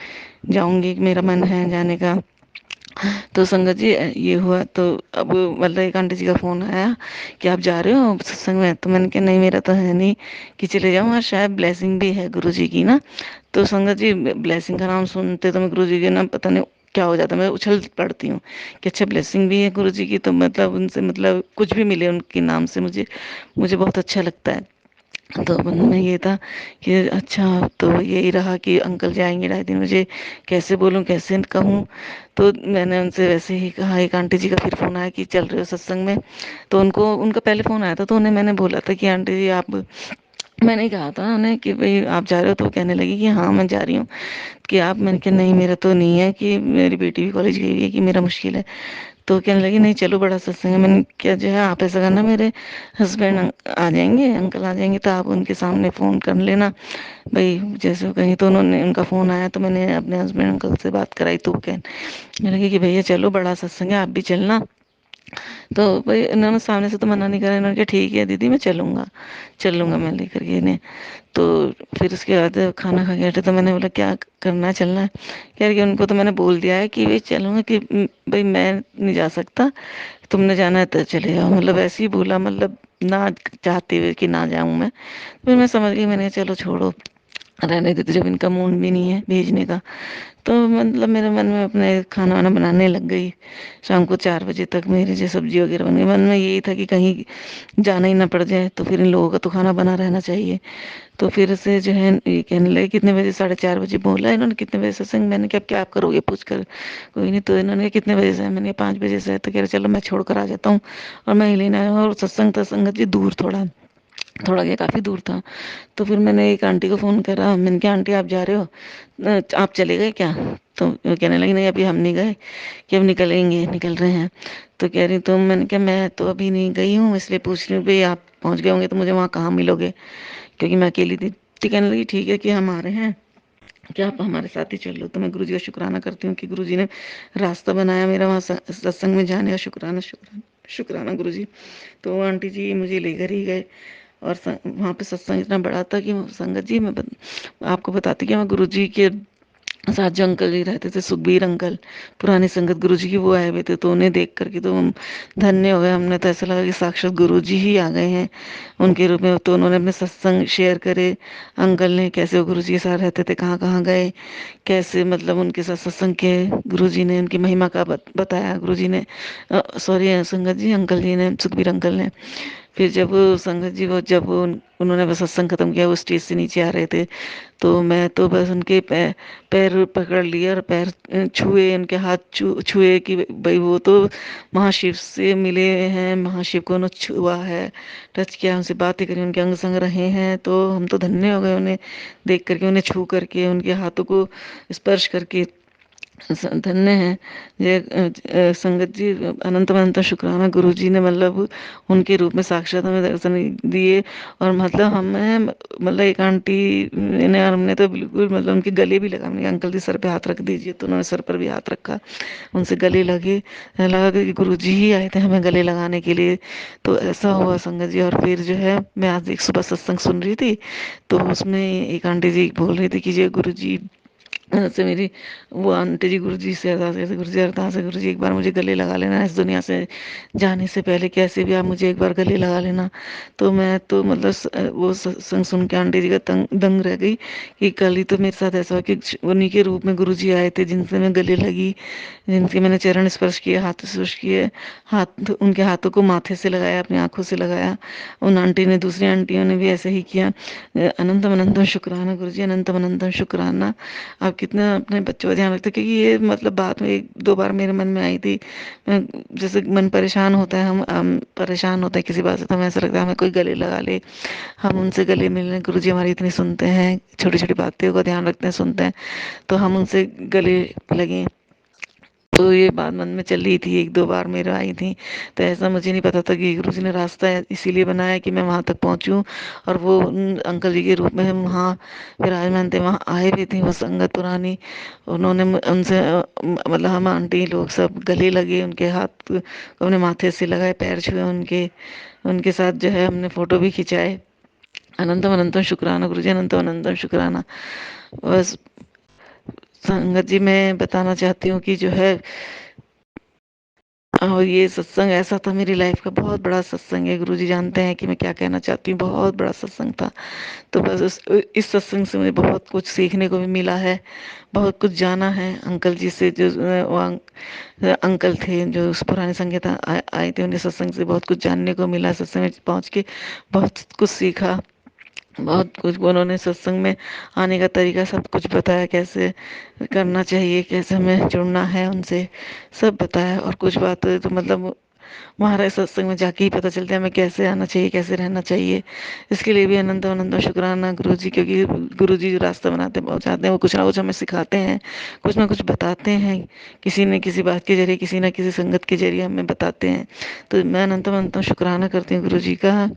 जाऊंगी, मेरा मन है जाने का। तो संगत जी ये हुआ। तो अब मतलब एक आंटी जी का फोन आया कि आप जा रहे हो सत्संग में। तो मैंने कहा नहीं, मेरा तो है नहीं कि चले जाऊँ, और शायद ब्लेसिंग भी है गुरु जी की ना। तो संगत जी, ब्लेसिंग का नाम सुनते तो मैं गुरु जी के नाम पता नहीं क्या हो जाता, मैं उछल पड़ती हूँ कि अच्छा ब्लेसिंग भी है गुरु जी की, तो मतलब उनसे मतलब कुछ भी मिले उनके नाम से मुझे मुझे बहुत अच्छा लगता है। तो मन में ये था कि अच्छा, तो यही रहा कि अंकल जाएंगे 2.5 दिन, मुझे कैसे बोलूं, कैसे कहूं। तो मैंने उनसे वैसे ही कहा। एक आंटी जी का फिर फ़ोन आया कि चल रहे हो सत्संग में। तो उनको उनका पहले फ़ोन आया था, तो उन्हें मैंने बोला था कि आंटी जी आप, मैंने ही कहा था उन्हें कि भाई आप जा रहे हो, तो वो कहने लगी कि हाँ मैं जा रही हूँ। कि आप, मैंने कहा नहीं मेरा तो नहीं है, कि मेरी बेटी भी कॉलेज गई हुई है, कि मेरा मुश्किल है। तो कहने लगी नहीं चलो बड़ा सत्संग है। मैंने क्या, जो है आप ऐसा करना, मेरे हस्बैंड आ जाएंगे, अंकल आ जाएंगे, तो आप उनके सामने फ़ोन कर लेना भाई, जैसे कहीं। तो उन्होंने, उनका फ़ोन आया तो मैंने अपने हस्बैंड अंकल से बात कराई। तो वो कहने लगे कि भैया चलो बड़ा सत्संग है, आप भी चलना। तो भाई इन्होंने सामने से तो मना नहीं करा, इन्होंने कहा ठीक है दीदी मैं चलूँगा, चल लूँगा मैं लेकर के इन्हें। तो फिर उसके बाद खाना खा के हटे, तो मैंने बोला क्या करना है, चलना है? कह रही कि उनको तो मैंने बोल दिया है कि भाई चलूँगा, कि भाई मैं नहीं जा सकता, तुमने जाना है तो चले जाओ। मतलब ऐसे ही बोला, मतलब ना चाहते हुए कि ना जाऊँ मैं। फिर मैं समझ गई, मैंने कहा चलो छोड़ो, रहने देते, जब इनका मूड भी नहीं है भेजने का। तो मतलब मेरे मन में अपने खाना वाना बनाने लग गई। शाम को 4 बजे तक मेरे जो सब्जी वगैरह बन गई। मन में यही था कि कहीं जाना ही ना पड़ जाए, तो फिर इन लोगों का तो खाना बना रहना चाहिए। तो फिर से जो है ये कहने लगे कितने बजे, 4:30 बजे बोला इन्होंने, कितने बजे सत्संग? मैंने कहा क्या आप करोगे पूछ कर? कोई नहीं। तो इन्होंने कितने बजे से है? मैंने कहा 5 बजे से है। तो कह रहे चलो मैं छोड़ कर आ जाता हूँ, और मैं ही लेने आया हूँ। और सत्संग था संगत जी दूर, थोड़ा थोड़ा क्या, काफ़ी दूर था। तो फिर मैंने एक आंटी को फ़ोन करा, मैंने कहा आंटी आप जा रहे हो, आप चले गए क्या? तो वो कहने लगी नहीं अभी हम नहीं गए, कि अब निकलेंगे, निकल रहे हैं। तो कह रही, तो मैंने कहा मैं तो अभी नहीं गई हूँ, इसलिए पूछ रही हूँ भाई आप पहुँच गए होंगे तो मुझे वहाँ कहाँ मिलोगे, क्योंकि मैं अकेली थी। तो कहने लगी ठीक है कि हम आ रहे हैं, क्या आप हमारे साथ ही चल लो। तो मैं गुरुजी का शुक्राना करती हूँ कि गुरुजी ने रास्ता बनाया मेरा वहाँ सत्संग में जाने का। शुक्राना, शुक्राना, शुक्राना गुरुजी। तो वो आंटी जी मुझे लेकर ही गए। और वहाँ पे सत्संग इतना बड़ा था कि संगत जी मैं आपको बताती कि मैं गुरुजी के साथ जो अंकल जी रहते थे, सुखबीर अंकल, पुरानी संगत गुरु जी की, वो आए हुए थे। तो उन्हें देख करके तो हम धन्य हो गए। हमने तो ऐसा लगा कि साक्षात गुरु जी ही आ गए हैं उनके रूप में। तो उन्होंने अपने सत्संग शेयर करे, अंकल ने कैसे वो गुरु जी के साथ रहते थे, कहाँ कहाँ गए, कैसे मतलब उनके साथ सत्संग के गुरु जी ने उनकी महिमा का बताया। गुरु जी ने, सॉरी संगत जी, अंकल जी ने, सुखबीर अंकल ने। फिर जब संगत जी वो, जब उन्होंने बस सत्संग खत्म किया, वो स्टेज से नीचे आ रहे थे, तो मैं तो बस उनके पैर पकड़ लिए, और पैर छुए, उनके हाथ छुए कि भाई वो तो महाशिव से मिले हैं, महाशिव को उन्होंने छुआ है, टच किया, उनसे बातें करी, उनके अंग संग रहे हैं। तो हम तो धन्य हो गए उन्हें देख करके, उन्हें छू करके, उनके हाथों को स्पर्श करके। धन्य है ये संगत जी। अनंत अनंत शुक्राना गुरु जी ने, मतलब उनके रूप में साक्षात हमें दर्शन दिए। और मतलब हमें, मतलब एक आंटी ने, और हमने तो बिल्कुल मतलब उनके गले भी लगा। हमने कहा, अंकल जी सर पे हाथ रख दीजिए, तो उन्होंने सर पर भी हाथ रखा, उनसे गले लगे। लगा कि गुरु जी ही आए थे हमें गले लगाने के लिए। तो ऐसा हुआ संगत जी। और फिर जो है मैं आज एक सुबह सत्संग सुन रही थी, तो उसमें एक आंटी जी बोल रही थी कि जय गुरु जी से मेरी, वो आंटी जी गुरु जी से अरदास करते, गुरु जी अरदास है, गुरु जी एक बार मुझे गले लगा लेना, इस दुनिया से जाने से पहले कैसे भी आप मुझे एक बार गले लगा लेना। तो मैं तो मतलब वो सत्संग सुन के आंटी जी का दंग रह गई कि कल ही तो मेरे साथ ऐसा हुआ कि उन्हीं के रूप में गुरु जी आए थे, जिनसे मैं गले लगी, जिनके मैंने चरण स्पर्श किए, हाथ स्पर्श किए, हाथ, उनके हाथों को माथे से लगाया, अपनी आंखों से लगाया। उन आंटी ने, दूसरी आंटियों ने भी ऐसे ही किया। अनंतम अनंतम शुक्राना गुरु जी, अनंतम अनंतम शुक्राना। आप कितना अपने बच्चों का ध्यान रखते, क्योंकि ये मतलब बात में 1-2 बार मेरे मन में आई थी। जैसे मन परेशान होता है, हम परेशान होते हैं किसी बात से, तो हमें ऐसा लगता है हमें कोई गले लगा ले, हम उनसे गले मिल लें। गुरु जी हमारी इतनी सुनते हैं, छोटी छोटी बातों का ध्यान रखते हैं, सुनते हैं, तो हम उनसे गले लगें। तो ये बात मन में चल रही थी, 1-2 बार मेरे आई थी। तो ऐसा मुझे नहीं पता था कि गुरु जी ने रास्ता इसीलिए बनाया कि मैं वहाँ तक पहुँचूँ, और वो अंकल जी के रूप में हम वहाँ विराजमान थे, वहाँ आए भी थे वो संगत पुरानी। उन्होंने उनसे मतलब हम आंटी लोग सब गले लगे, उनके हाथ अपने माथे से लगाए, पैर छुए उनके, उनके साथ जो है हमने फ़ोटो भी खिंचाए। अनंतम अनंतम शुक्राना गुरु जी, अनंतम अनंतम शुक्राना। बस संगत जी मैं बताना चाहती हूँ कि जो है, और ये सत्संग ऐसा था मेरी लाइफ का, बहुत बड़ा सत्संग है। गुरुजी जानते हैं कि मैं क्या कहना चाहती हूँ, बहुत बड़ा सत्संग था। तो बस इस सत्संग से मुझे बहुत कुछ सीखने को भी मिला है, बहुत कुछ जाना है। अंकल जी से जो वो अंकल थे जो उस पुराने संगीत आए थे, उन्हें सत्संग से बहुत कुछ जानने को मिला। सत्संग में पहुँच के बहुत कुछ सीखा। बहुत कुछ उन्होंने सत्संग में आने का तरीका सब कुछ बताया, कैसे करना चाहिए, कैसे हमें जुड़ना है उनसे, सब बताया। और कुछ बातें तो मतलब महाराज सत्संग में जाके ही पता चलता है हमें कैसे आना चाहिए, कैसे रहना चाहिए। इसके लिए भी अनंत अनंत शुक्राना गुरु जी, क्योंकि गुरु जी जो रास्ता बनाते पहुंचाते हैं, वो कुछ ना कुछ हमें सिखाते हैं, कुछ ना कुछ बताते हैं, किसी न किसी बात के जरिए, किसी न किसी संगत के जरिए हमें बताते हैं। तो मैं अनंत अनंत शुक्राना करती हूँ गुरु जी का।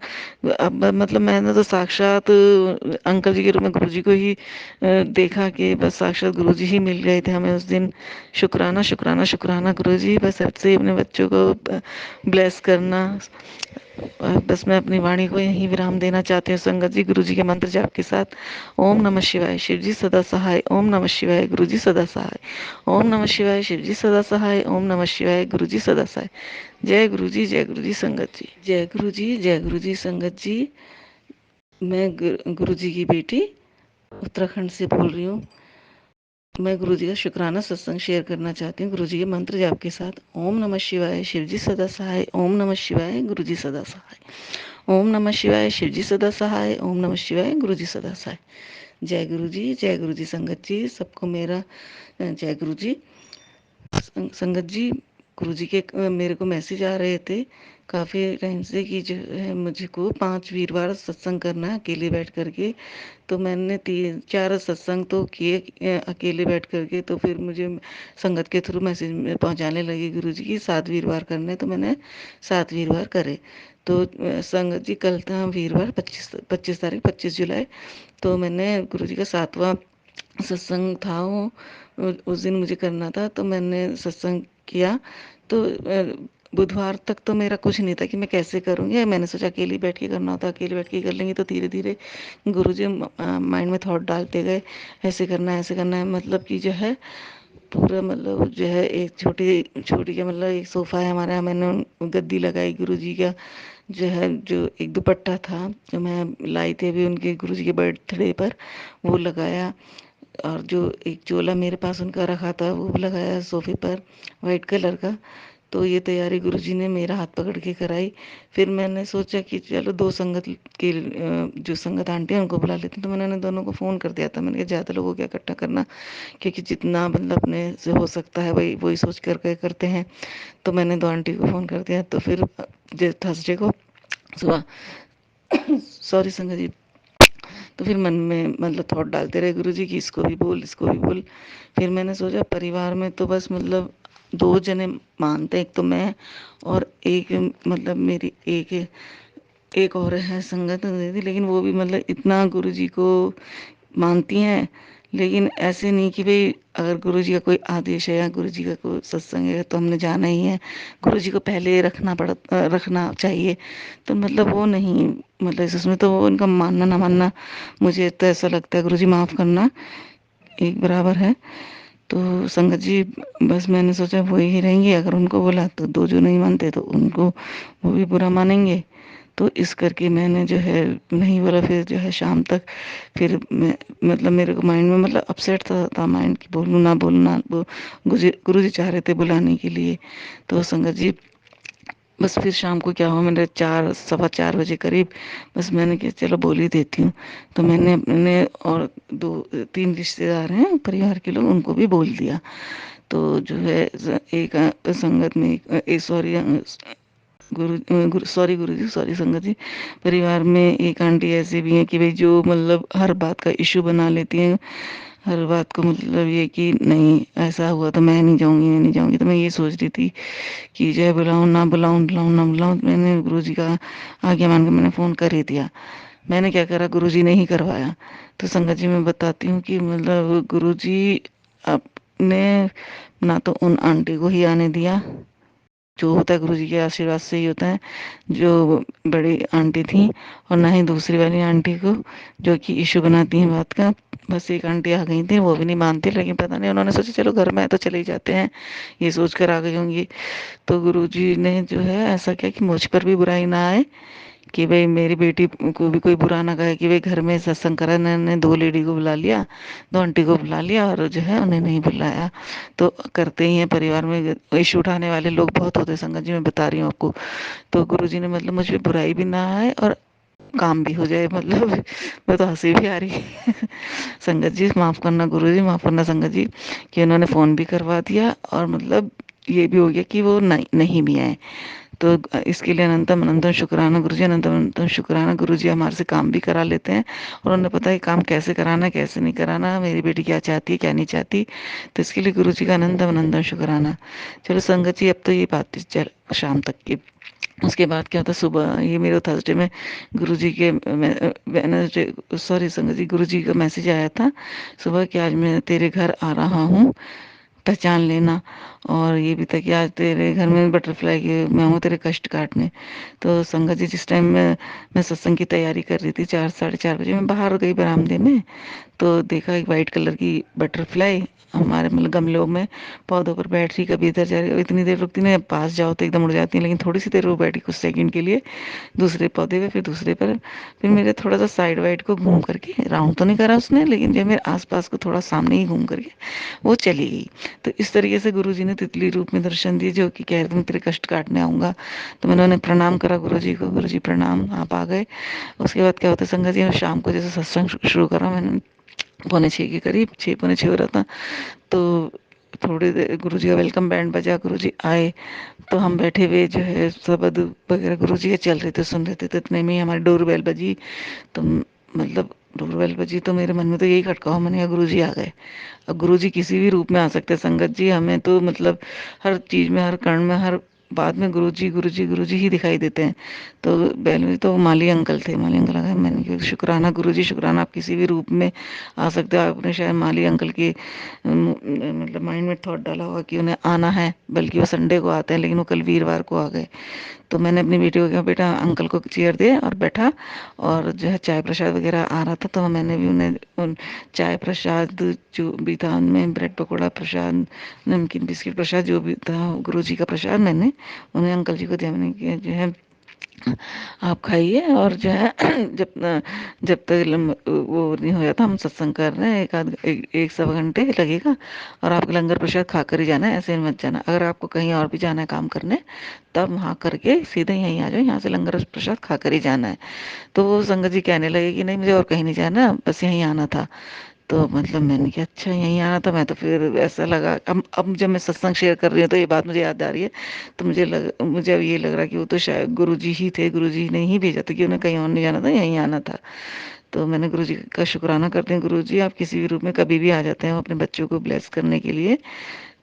अब मतलब मैंने तो साक्षात अंकल जी के रूप में गुरु जी को ही देखा कि बस साक्षात गुरु जी ही मिल गए थे हमें उस दिन। शुक्राना शुक्राना शुक्राना गुरु जी, बस ऐसे ही अपने बच्चों को ब्लेस करना। बस मैं अपनी वाणी को यहीं विराम देना चाहती हूँ संगत जी, गुरु जी के मंत्र जाप के साथ। ओम नमः शिवाय, शिव जी सदा सहाय। ओम नमः शिवाय, गुरु जी सदा सहाय। ओम नमः शिवाय, शिव जी सदा सहाय। ओम नमः शिवाय, गुरु जी सदा सहाय। जय गुरु जी, जय गुरु जी संगत जी। जय गुरु जी, जय गुरु जी संगत जी। मैं गुरु जी की बेटी उत्तराखंड से बोल रही हूँ। मैं गुरु जी का शुक्राना सत्संग शेयर करना चाहती हूँ गुरु जी के मंत्र जाप के साथ। ओम नमः शिवाय, शिव जी सदा सहाय। ओम नमः शिवाय, गुरु जी सदा सहाय। ओम नमः शिवाय, शिव जी सदा सहाय। ओम नमः शिवाय, गुरु जी सदा सहाय। जय गुरु जी, जय गुरु जी संगत जी, सबको मेरा जय गुरु जी। संगत जी, गुरु जी के मेरे को मैसेज आ रहे थे काफ़ी टाइम से कि जो है मुझको 5 वीरवार सत्संग करना है अकेले बैठ करके। तो मैंने 3-4 सत्संग तो किए अकेले बैठ करके। तो फिर मुझे संगत के थ्रू मैसेज में पहुंचाने लगे गुरु जी की 7 वीरवार करने, तो मैंने 7 वीरवार करे। तो संगत जी कल था वीरवार 25 तारीख, 25 जुलाई। तो मैंने गुरु जी का 7वां सत्संग था वो, उस दिन मुझे करना था, तो मैंने सत्संग किया। तो बुधवार तक तो मेरा कुछ नहीं था कि मैं कैसे करूँगी। मैंने सोचा अकेली बैठ के करना होता, अकेले बैठ के कर लेंगे। तो धीरे धीरे गुरु जी माइंड में थॉट डालते गए, ऐसे करना है, ऐसे करना है। मतलब कि जो है पूरा, मतलब जो है एक छोटी छोटी का मतलब एक सोफ़ा है हमारे यहाँ, मैंने गद्दी लगाई गुरु जी का। जो है जो एक दुपट्टा था जो मैं लाई थी अभी उनके गुरु जी के बर्थडे पर, वो लगाया। और जो एक चोला मेरे पास उनका रखा था वो भी लगाया सोफे पर, वाइट कलर का। तो ये तैयारी गुरुजी ने मेरा हाथ पकड़ के कराई। फिर मैंने सोचा कि चलो दो संगत के जो संगत आंटी हैं उनको बुला लेते हैं। तो मैंने उन्हें दोनों को फ़ोन कर दिया था। मैंने कहा ज़्यादा लोगों को इकट्ठा करना, क्योंकि जितना मतलब अपने से हो सकता है वही वही सोच कर के करते हैं। तो मैंने दो आंटी को फ़ोन कर दिया। तो फिर थर्सडे को सुबह सॉरी संगत जी, तो फिर मन में मतलब थॉट डालते रहे गुरुजी की इसको भी बोल, इसको भी बोल। फिर मैंने सोचा परिवार में तो बस मतलब 2 जने मानते हैं, एक तो मैं और एक मतलब मेरी एक और है संगत दीदी। लेकिन वो भी मतलब इतना गुरुजी को मानती हैं, लेकिन ऐसे नहीं कि भाई अगर गुरुजी का कोई आदेश है या गुरुजी का कोई सत्संग है तो हमने जाना ही है, गुरुजी को पहले रखना चाहिए। तो मतलब वो नहीं, मतलब इसमें तो वो उनका मानना ना मानना, मुझे तो ऐसा लगता है गुरुजी माफ़ करना, एक बराबर है। तो संगत जी बस मैंने सोचा वो ही रहेंगे। अगर उनको बोला तो 2 जो नहीं मानते तो उनको वो भी बुरा मानेंगे। तो इस करके मैंने जो है नहीं बोला। फिर जो है शाम तक फिर मैं मतलब मेरे को माइंड में मतलब अपसेट था माइंड की बोलूँ ना बोलूँ ना वो गुरु जी चाह रहे थे बुलाने के लिए। तो संगत जी बस फिर शाम को क्या हुआ, मैंने 4 सवा 4 बजे करीब बस मैंने कहा चलो बोल ही देती हूँ। तो मैंने अपने और 2-3 रिश्तेदार हैं परिवार के लोग, उनको भी बोल दिया। तो जो है एक संगत में एक सॉरी गुरु जी सॉरी संगत जी, परिवार में एक आंटी ऐसी भी हैं कि भाई जो मतलब हर बात का इशू बना लेती हैं। हर बात को मतलब ये कि नहीं ऐसा हुआ तो मैं नहीं जाऊंगी, मैं नहीं जाऊंगी। तो मैं ये सोच रही थी कि जो है बुलाऊं ना बुलाऊं, बुलाऊं ना बुलाऊं। तो मैंने गुरु जी का आज्ञा मान के मैंने फ़ोन कर ही दिया। मैंने क्या करा, गुरु जी ने ही करवाया। तो संगत जी मैं बताती हूँ कि मतलब गुरु जी अपने ना तो उन आंटी को ही आने दिया, जो होता है गुरु जी के आशीर्वाद से ही होता है, जो बड़ी आंटी थी, और ना ही दूसरी वाली आंटी को जो कि इशू बनाती हैं बात का। बस एक आंटी आ गई थी, वो भी नहीं मानती, लेकिन पता नहीं उन्होंने सोचा चलो घर में है तो चले ही जाते हैं, ये सोच कर आ गई होंगी। तो गुरु जी ने जो है ऐसा किया कि मुझ पर भी बुराई ना आए, कि भाई मेरी बेटी को भी कोई बुरा ना कहे कि भाई घर में सत्संग करा, ने 2 लेडी को बुला लिया, 2 आंटी को बुला लिया और जो है उन्हें नहीं बुलाया। तो करते ही हैं परिवार में, इशू उठाने वाले लोग बहुत होते हैं संगत जी, मैं बता रही हूँ आपको। तो गुरु जी ने मतलब मुझ पे बुराई भी ना आए और काम भी हो जाए, मतलब मैं तो हंसी भी आ रही है। संगत जी माफ़ करना, गुरु जी माफ़ करना संगत जी, कि उन्होंने फ़ोन भी करवा दिया और मतलब ये भी हो गया कि वो नहीं भी आए। तो इसके लिए अनंतम अनंतम शुक्राना गुरुजी, अनंतम अनंतम शुक्राना गुरुजी, हमारे से काम भी करा लेते हैं और उन्हें पता है काम कैसे कराना है कैसे नहीं कराना, मेरी बेटी क्या चाहती है क्या नहीं चाहती। तो इसके लिए गुरुजी का अनंतम अनंतम शुक्राना। चलो संगत जी, अब तो ये बात थी चल शाम तक की। उसके बाद क्या होता है, सुबह ये मेरे थर्सडे में गुरुजी के वेडनेसडे सॉरी संगत जी, गुरुजी का मैसेज आया था सुबह कि आज मैं तेरे घर आ रहा हूँ, पहचान लेना। और ये भी था कि आज तेरे घर में बटरफ्लाई के मैं हूँ तेरे कष्ट काटने। तो संगत जी, जिस टाइम मैं सत्संग की तैयारी कर रही थी 4 साढ़े 4 बजे, मैं बाहर गई बरामदे में, तो देखा एक वाइट कलर की बटरफ्लाई हमारे मतलब गमलों में पौधों पर बैठ रही, कभी इधर जा रही, इतनी देर रुकती नहीं, पास जाओ तो एकदम उड़ जाती है, लेकिन थोड़ी सी देर वो बैठी कुछ सेकंड के लिए दूसरे पौधे पे, फिर दूसरे पर, फिर मेरे थोड़ा सा साइड वाइड को घूम करके, राउंड तो नहीं करा उसने, लेकिन जब मेरे आसपास को थोड़ा सामने ही घूम करके वो चली गई। तो इस तरीके से गुरुजी ने तितली रूप में दर्शन दिए, जो कि कह रहे थे मैं तेरे कष्ट काटने आऊँगा। तो मैंने उन्हें प्रणाम करा गुरुजी को, गुरुजी प्रणाम, आप आ गए। उसके बाद क्या होता है संगत जी, शाम को जैसे सत्संग शुरू करा मैंने, 5:45 के करीब, 6 पौने 6 हो रहा था। तो थोड़ी देर गुरुजी का वेलकम बैंड बजा, गुरुजी आए, तो हम बैठे हुए जो है सबद वगैरह गुरुजी के चल रहे थे, सुन रहे थे। तो इतने में ही हमारी डोरबेल बजी। तो मतलब डोरबेल बजी तो मेरे मन में तो यही खटका हो, मैंने कहा गुरुजी आ गए। अब गुरुजी किसी भी रूप में आ सकते हैं संगत जी, हमें तो मतलब हर चीज में, हर कण में, हर बात में गुरुजी गुरुजी गुरुजी ही दिखाई देते हैं। तो पहले में तो माली अंकल थे, माली अंकल आ गए, मैंने कहा शुक्राना गुरुजी शुक्राना, आप किसी भी रूप में आ सकते हो। आपने शायद माली अंकल के मतलब माइंड में थॉट डाला होगा कि उन्हें आना है, बल्कि वो संडे को आते हैं, लेकिन वो कल वीरवार को आ गए। तो मैंने अपनी बेटी को कहा बेटा अंकल को चेयर दे, और बैठा, और जो है चाय प्रसाद वगैरह आ रहा था, तो मैंने भी उन्हें चाय प्रसाद जो भी था उनमें, ब्रेड पकौड़ा प्रसाद, नमकीन बिस्किट प्रसाद, जो भी था गुरु जी का प्रसाद, मैंने उन्हें अंकल जी को दिया। मैंने किया जो है आप खाइए, और जो है जब जब तक वो नहीं हो जाता, हम सत्संग कर रहे हैं, एक सवा घंटे लगेगा, और आपको लंगर प्रसाद खा कर ही जाना है, ऐसे मत जाना। अगर आपको कहीं और भी जाना है काम करने, तब वहाँ करके सीधे यहीं आ जाओ, यहाँ से लंगर प्रसाद खा कर ही जाना है। तो वो संगत जी कहने लगे कि नहीं मुझे और कहीं नहीं जाना, बस यहीं आना था। तो मतलब मैंने कहा अच्छा यहीं आना था, मैं तो फिर ऐसा लगा, अब जब मैं सत्संग शेयर कर रही हूँ तो ये बात मुझे याद आ रही है। तो मुझे अब ये लग रहा है कि वो तो शायद गुरुजी ही थे, गुरुजी ने ही भेजा था, कि उन्हें कहीं और नहीं जाना था, यहीं आना था। तो मैंने गुरुजी का शुक्राना करते हैं, गुरुजी आप किसी भी रूप में कभी भी आ जाते हैं अपने बच्चों को ब्लेस करने के लिए।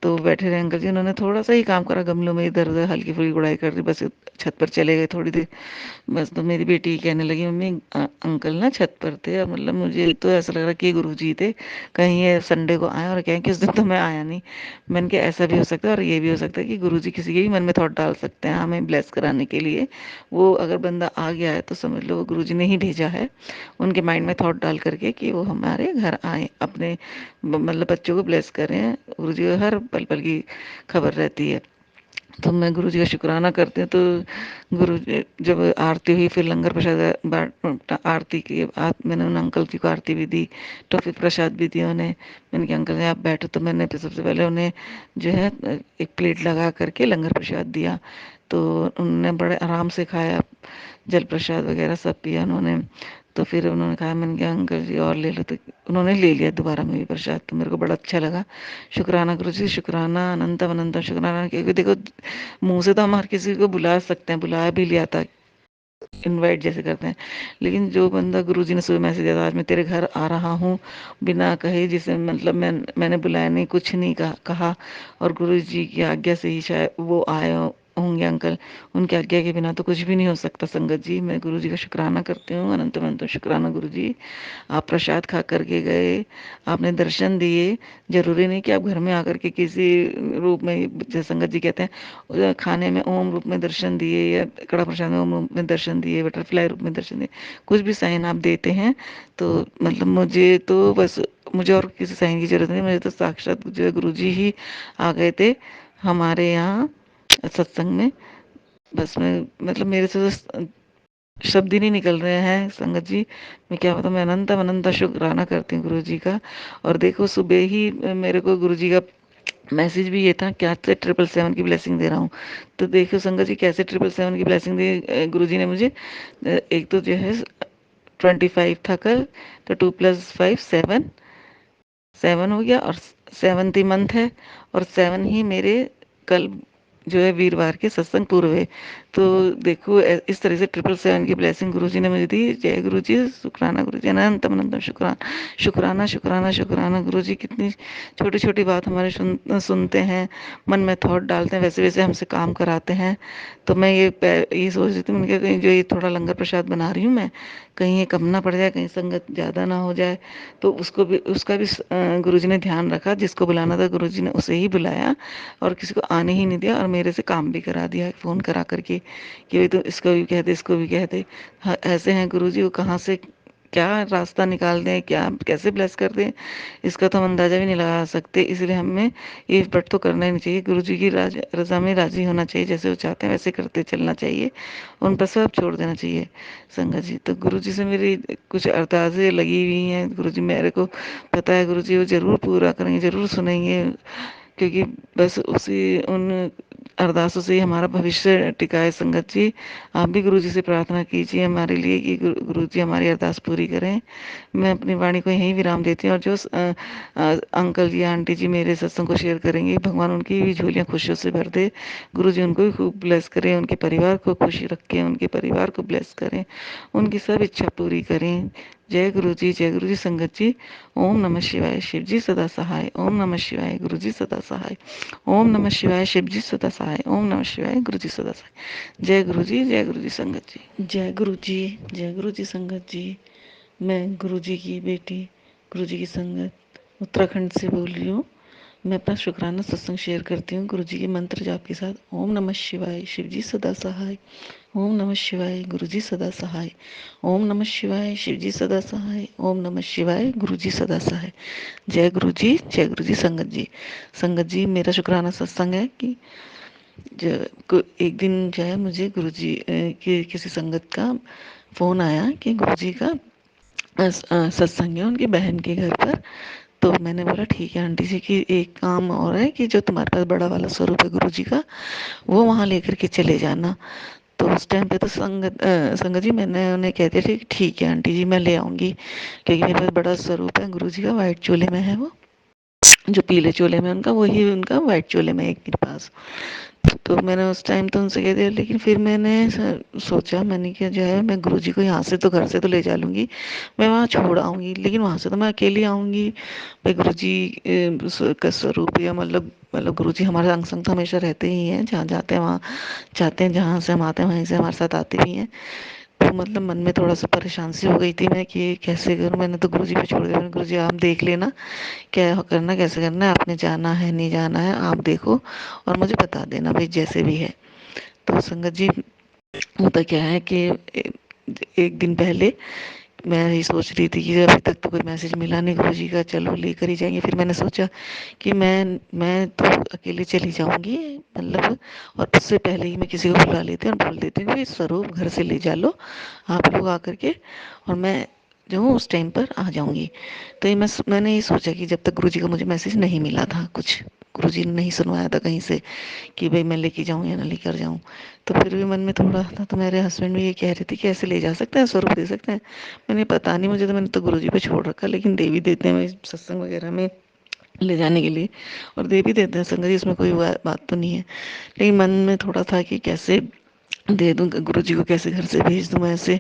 तो बैठे रहे अंकल जी, उन्होंने थोड़ा सा ही काम करा, गमलों में इधर उधर हल्की फुल्की गुड़ाई कर दी, बस छत पर चले गए थोड़ी देर। बस तो मेरी बेटी कहने लगी मम्मी अंकल ना छत पर थे, और मतलब मुझे तो ऐसा लग रहा कि गुरुजी थे, कहीं ये संडे को आए और कहें कि उस दिन तो मैं आया नहीं। मैंने कहा ऐसा भी हो सकता है, और ये भी हो सकता है कि गुरुजी किसी के भी मन में थॉट डाल सकते हैं हमें ब्लेस कराने के लिए। वो अगर बंदा आ गया है तो समझ लो वो गुरुजी ने ही भेजा है, उनके माइंड में थॉट डाल करके कि वो हमारे घर आए, अपने मतलब बच्चों को ब्लेस करें। गुरुजी को हर पल पल की खबर रहती है। तो मैं गुरुजी का शुक्राना करती हूँ। तो गुरु जब आरती हुई, फिर लंगर प्रसाद आरती की बाद मैंने उन अंकल जी को आरती भी दी, टॉफी प्रसाद भी दिया उन्हें। मैंने कहा अंकल जी आप बैठो। तो मैंने तो सबसे पहले उन्हें जो है एक प्लेट लगा करके लंगर प्रसाद दिया। तो उन्होंने बड़े आराम से खाया, जल प्रसाद वगैरह सब पिया उन्होंने। तो फिर उन्होंने कहा, मैंने कहा अंकल जी और ले लो, तो उन्होंने ले लिया दोबारा में भी प्रसाद। तो मेरे को बड़ा अच्छा लगा। शुक्राना गुरु जी शुक्राना, अनंतम अनंतम शुक्राना। क्योंकि देखो मुंह से तो हम हर किसी को बुला सकते हैं, बुलाया भी लिया था, इनवाइट जैसे करते हैं, लेकिन जो बंदा गुरुजी ने सुबह मैसेज दिया था आज मैं तेरे घर आ रहा हूँ, बिना कहे, जिसे मतलब मैंने बुलाया नहीं, कुछ नहीं कहा, और गुरुजी की आज्ञा से ही शायद वो आए होंगे अंकल। उनकी आज्ञा के बिना तो कुछ भी नहीं हो सकता संगत जी। मैं गुरुजी का शुक्राना करती हूँ, अनंत अनंत शुक्राना गुरुजी। आप प्रसाद खा करके गए, आपने दर्शन दिए। जरूरी नहीं कि आप घर में आकर के किसी रूप में, जैसे संगत जी कहते हैं, खाने में ओम रूप में दर्शन दिए, या कड़ा प्रसाद में ओम रूप में दर्शन दिए, बटरफ्लाई रूप में दर्शन दिए, कुछ भी साइन आप देते हैं, तो मतलब मुझे तो बस, मुझे और किसी साइन की जरूरत नहीं, मुझे तो साक्षात जो है गुरु जी ही आ गए थे हमारे यहाँ सत्संग में। बस मैं मतलब मेरे से तो शब्द ही नहीं निकल रहे हैं संगत जी। मैं क्या बताऊँ, मैं अनंत अनंत शुक्राना करती हूँ गुरु जी का। और देखो सुबह ही मेरे को गुरु जी का मैसेज भी ये था क्या से 777 की ब्लेसिंग दे रहा हूँ। तो देखो संगत जी कैसे 777 की ब्लेसिंग दी गुरुजी ने मुझे। एक तो जो है 25 था कल, तो 2 + 5 7, 7 हो गया, और 7th मंथ है, और 7 ही मेरे कल जो है वीरवार के सत्संग पूर्व है। तो देखो इस तरह से 777 की ब्लेसिंग गुरुजी ने मुझे दी। जय गुरुजी, शुक्राना गुरुजी, अनंतम अनंतम शुक्राना, शुक्राना शुक्राना शुक्राना। गुरुजी कितनी छोटी छोटी बात हमारे सुनते हैं, मन में थॉट डालते हैं, वैसे वैसे हमसे काम कराते हैं। तो मैं ये सोच रही थी, मैंने कहा कहीं जो ये थोड़ा लंगर प्रसाद बना रही हूँ मैं, कहीं ये कम ना पड़ जाए, कहीं संगत ज़्यादा ना हो जाए। तो उसका भी गुरुजी ने ध्यान रखा। जिसको बुलाना था गुरुजी ने उसे ही बुलाया, और किसी को आने ही नहीं दिया, और मेरे से काम भी करा दिया फ़ोन करा करके कि भाई तो इसको भी कह दे, इसको भी कह दे। ऐसे हैं गुरुजी, वो कहाँ से क्या रास्ता निकाल दें, क्या कैसे ब्लेस कर दें, इसका तो हम अंदाज़ा भी नहीं लगा सकते। इसलिए हमें ये बट तो करना ही नहीं चाहिए। गुरुजी की रज़ा में राज़ी होना चाहिए, जैसे वो चाहते हैं वैसे करते चलना चाहिए, उन पर सब छोड़ देना चाहिए संगत जी। तो गुरुजी से मेरी कुछ अरदासें लगी हुई हैं, गुरुजी मेरे को पता है गुरुजी वो ज़रूर पूरा करेंगे, ज़रूर सुनेंगे, क्योंकि बस उसी उन अरदासों से ही हमारा भविष्य टिका है संगत जी। आप भी गुरुजी से प्रार्थना कीजिए हमारे लिए कि गुरुजी हमारी अरदास पूरी करें। मैं अपनी वाणी को यहीं विराम देती हूँ, और जो अंकल जी आंटी जी मेरे सत्संग को शेयर करेंगे, भगवान उनकी भी झोलियाँ खुशियों से भर दे। गुरुजी उनको भी खूब ब्लेस करें, उनके परिवार को खुशी रखें, उनके परिवार को ब्लेस करें, उनकी सब इच्छा पूरी करें। जय गुरु जी, जय गुरु जी संगत जी। ओम नमः शिवाय, शिव जी सदा सहाय। ओम नमः शिवाय, गुरु जी सदा सहाय। ओम नमः शिवाय, शिव जी सदा सहाय। ओम नमः शिवाय, गुरु जी सदा सहाय। जय गुरु जी, जय गुरु जी संगत जी। जय गुरु जी, जय गुरु जी संगत जी। मैं गुरु जी की बेटी, गुरु जी की संगत उत्तराखंड से बोल रही हूँ। मैं अपना शुक्राना सत्संग शेयर करती हूँ गुरु जी के मंत्र जाप के साथ। ओम नमः शिवाय, शिव जी सदा सहाय। ओम नमः शिवाय, गुरु जी सदा सहाय। ओम नमः शिवाय, शिव जी सदा सहाय। ओम नमः शिवाय, गुरु जी सदा सहाय। जय गुरु जी, जय गुरु जी संगत जी। संगत जी मेरा शुक्राना सत्संग है कि एक दिन जो है मुझे गुरु जी की किसी संगत का फ़ोन आया कि गुरु जी का सत्संग है उनकी बहन के घर पर। तो मैंने बोला ठीक है आंटी जी की एक काम और है कि जो तुम्हारे पास बड़ा वाला स्वरूप है गुरु जी का, वो वहाँ लेकर के चले जाना। तो उस टाइम पे तो संगत जी मैंने उन्हें कह दिया ठीक ठीक है आंटी जी मैं ले आऊँगी, क्योंकि मेरे पास बड़ा स्वरूप है गुरु जी का, वाइट चोले में है वो, जो पीले चोले में उनका वही उनका वाइट चोले में एक मेरे पास। तो मैंने उस टाइम तो उनसे कह दिया, लेकिन फिर मैंने सोचा, मैंने क्या जो है मैं गुरुजी को यहाँ से तो घर से तो ले जा लूँगी, मैं वहाँ छोड़ आऊँगी, लेकिन वहाँ से तो मैं अकेली आऊँगी। भाई गुरुजी का स्वरूप या मतलब गुरुजी हमारे अंग संग तो हमेशा रहते ही हैं, जहाँ जाते हैं वहाँ जाते हैं, जहाँ से हम आते हैं वहीं से हमारे साथ आते भी हैं। तो मतलब मन में थोड़ा सा परेशान सी हो गई थी मैं कि कैसे करूँ। मैंने तो गुरुजी पे छोड़ दिया, गुरुजी आप देख लेना क्या करना, कैसे करना है, आपने जाना है नहीं जाना है आप देखो, और मुझे बता देना भाई जैसे भी है। तो संगत जी होता क्या है कि एक दिन पहले मैं यही सोच रही थी कि अभी तक तो कोई मैसेज मिला नहीं गुरुजी का, चलो लेकर ही जाएंगे। फिर मैंने सोचा कि मैं तो अकेले चली जाऊंगी, मतलब, और उससे पहले ही मैं किसी को बुला लेती हूँ और बोल देती हूँ कि स्वरूप घर से ले जा लो आप लोग आकर के, और मैं जो हूँ उस टाइम पर आ जाऊंगी। तो ये मैंने ये सोचा कि जब तक गुरुजी का मुझे मैसेज नहीं मिला था, कुछ गुरुजी ने नहीं सुनवाया था कहीं से कि भाई मैं लेके जाऊँ या ना लेकर जाऊँ, तो फिर भी मन में थोड़ा था। तो मेरे हस्बैंड भी ये कह रहे थे कि ऐसे ले जा सकते हैं, स्वरूप दे सकते हैं। मैंने पता नहीं, मुझे तो मैंने तो गुरुजी पे छोड़ रखा, लेकिन दे भी देते हैं सत्संग वगैरह में ले जाने के लिए, और दे भी देते हैं संगत जी, इसमें कोई बात तो नहीं है। लेकिन मन में थोड़ा था कि कैसे दे दूँ गुरुजी को, कैसे घर से भेज दूँ मैं ऐसे,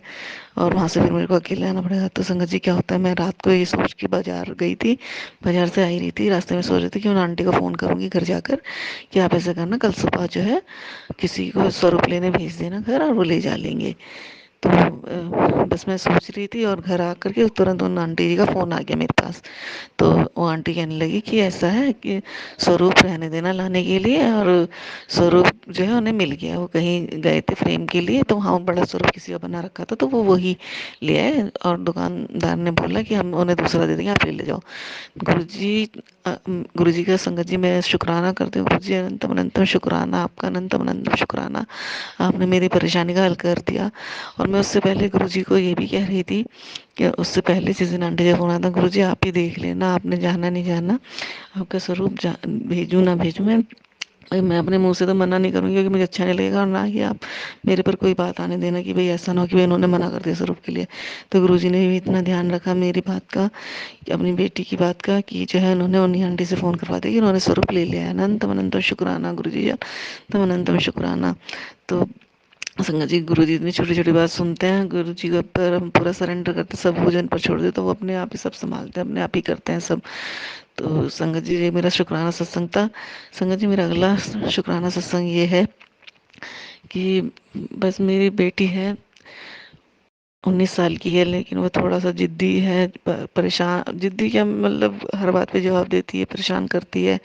और वहाँ से फिर मेरे को अकेले आना पड़ेगा। तो संगत जी क्या होता है, मैं रात को ये सोच के बाजार गई थी, बाजार से आई रही थी, रास्ते में सोच रही थी कि उन आंटी को फ़ोन करूँगी घर जाकर कि आप ऐसा करना कल सुबह जो है किसी को स्वरूप लेने भेज देना घर, और वो ले जा लेंगे। तो बस मैं सोच रही थी, और घर आकर के तुरंत उन आंटी जी का फ़ोन आ गया मेरे पास। तो वो आंटी कहने लगी कि ऐसा है कि स्वरूप रहने देना लाने के लिए, और स्वरूप जो है उन्हें मिल गया, वो कहीं गए थे फ्रेम के लिए, तो वहाँ बड़ा स्वरूप किसी का बना रखा था, तो वो वही ले आए, और दुकानदार ने बोला कि हम उन्हें दूसरा दे देंगे, आप ले जाओ। गुरुजी गुरुजी का संगत जी मैं शुक्राना करती हूँ। गुरुजी अनंतम अनंतम शुक्राना आपका, अनंतम अनंतम शुक्राना, आपने मेरी परेशानी का हल कर दिया, और और मैं उससे पहले गुरुजी को ये भी कह रही थी कि उससे पहले जिस दिन आंटी का फोन आया था, गुरुजी आप ही देख लेना, आपने जाना नहीं जाना, आपका स्वरूप भेजूं ना भेजूं, मैं अपने मुंह से तो मना नहीं करूंगी क्योंकि मुझे अच्छा नहीं लगेगा, और ना ही आप मेरे पर कोई बात आने देना कि भाई ऐसा ना हो कि भाई इन्होंने मना कर दिया स्वरूप के लिए। तो गुरुजी ने भी इतना ध्यान रखा मेरी बात का, अपनी बेटी की बात का, कि जो है उन्होंने उन्हीं आंटी से फ़ोन करवा दिया कि उन्होंने स्वरूप ले लिया है। अनंतम अनंतम शुक्राना गुरुजी जान, तम अनंतम शुक्राना। तो संगत जी, गुरुजी इतनी छोटी छोटी बात सुनते हैं, गुरुजी के ऊपर हम पूरा सरेंडर करते, सब भोजन पर छोड़ देते, तो वो अपने आप ही सब संभालते हैं, अपने आप ही करते हैं सब। तो संगत जी, ये मेरा शुक्राना सत्संग था। संगत जी, मेरा अगला शुक्राना सत्संग ये है कि बस मेरी बेटी है, 19 साल की है, लेकिन वो थोड़ा सा जिद्दी है, परेशान, जिद्दी क्या मतलब हर बात पे जवाब देती है, परेशान करती है।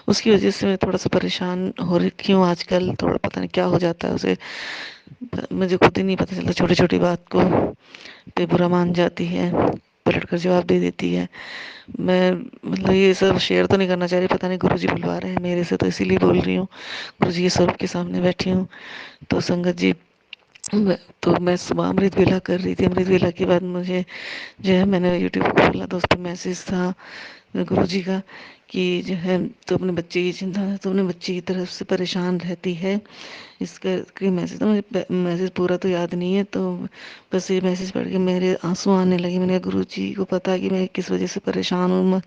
उसकी वजह से मैं थोड़ा सा परेशान हो रखी हूँ आजकल, थोड़ा पता नहीं क्या हो जाता है उसे, मुझे खुद ही नहीं पता चलता, छोटी छोटी बात को पे बुरा मान जाती है, पलट कर जवाब दे देती है। मैं मतलब ये सब शेयर तो नहीं करना चाह रही, पता नहीं गुरुजी बुलवा रहे हैं मेरे से, तो इसीलिए बोल रही हूँ। गुरुजी के स्वरूप के सामने बैठी हूँ। तो संगत जी, तो मैं सुबह अमृत वेला कर रही थी, अमृत वेला के बाद मुझे जो है, मैंने यूट्यूब खोला तो उस पर मैसेज था गुरुजी का कि जो है, तो अपने बच्चे की चिंता है, तो अपने बच्चे की तरफ से परेशान रहती है, इसका कोई मैसेज, तो मुझे मैसेज पूरा तो याद नहीं है, तो बस ये मैसेज पढ़ के मेरे आंसू आने लगे। मैंने कहा गुरुजी को पता कि मैं किस वजह से परेशान हूँ।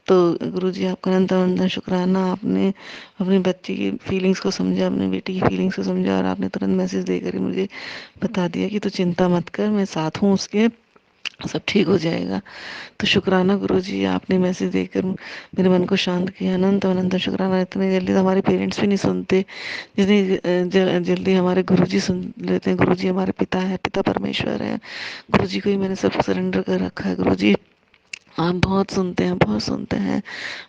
तो गुरुजी, आपका अनंत अनंत शुक्राना, आपने अपनी बच्ची की फीलिंग्स को समझा, अपनी बेटी की फीलिंग्स को समझा, और आपने तुरंत मैसेज देकर ही मुझे बता दिया कि तू चिंता मत कर, मैं साथ हूँ उसके, सब ठीक हो जाएगा। तो शुक्राना गुरुजी, आपने मैसेज देकर मेरे मन को शांत किया। अनंत अनंत शुक्राना। इतनी जल्दी तो हमारे पेरेंट्स भी नहीं सुनते जितनी जल्दी हमारे गुरुजी सुन लेते हैं। गुरुजी हमारे पिता है, पिता परमेश्वर है। गुरुजी को ही मैंने सब सरेंडर कर रखा है। गुरुजी, आप बहुत सुनते हैं, बहुत सुनते हैं।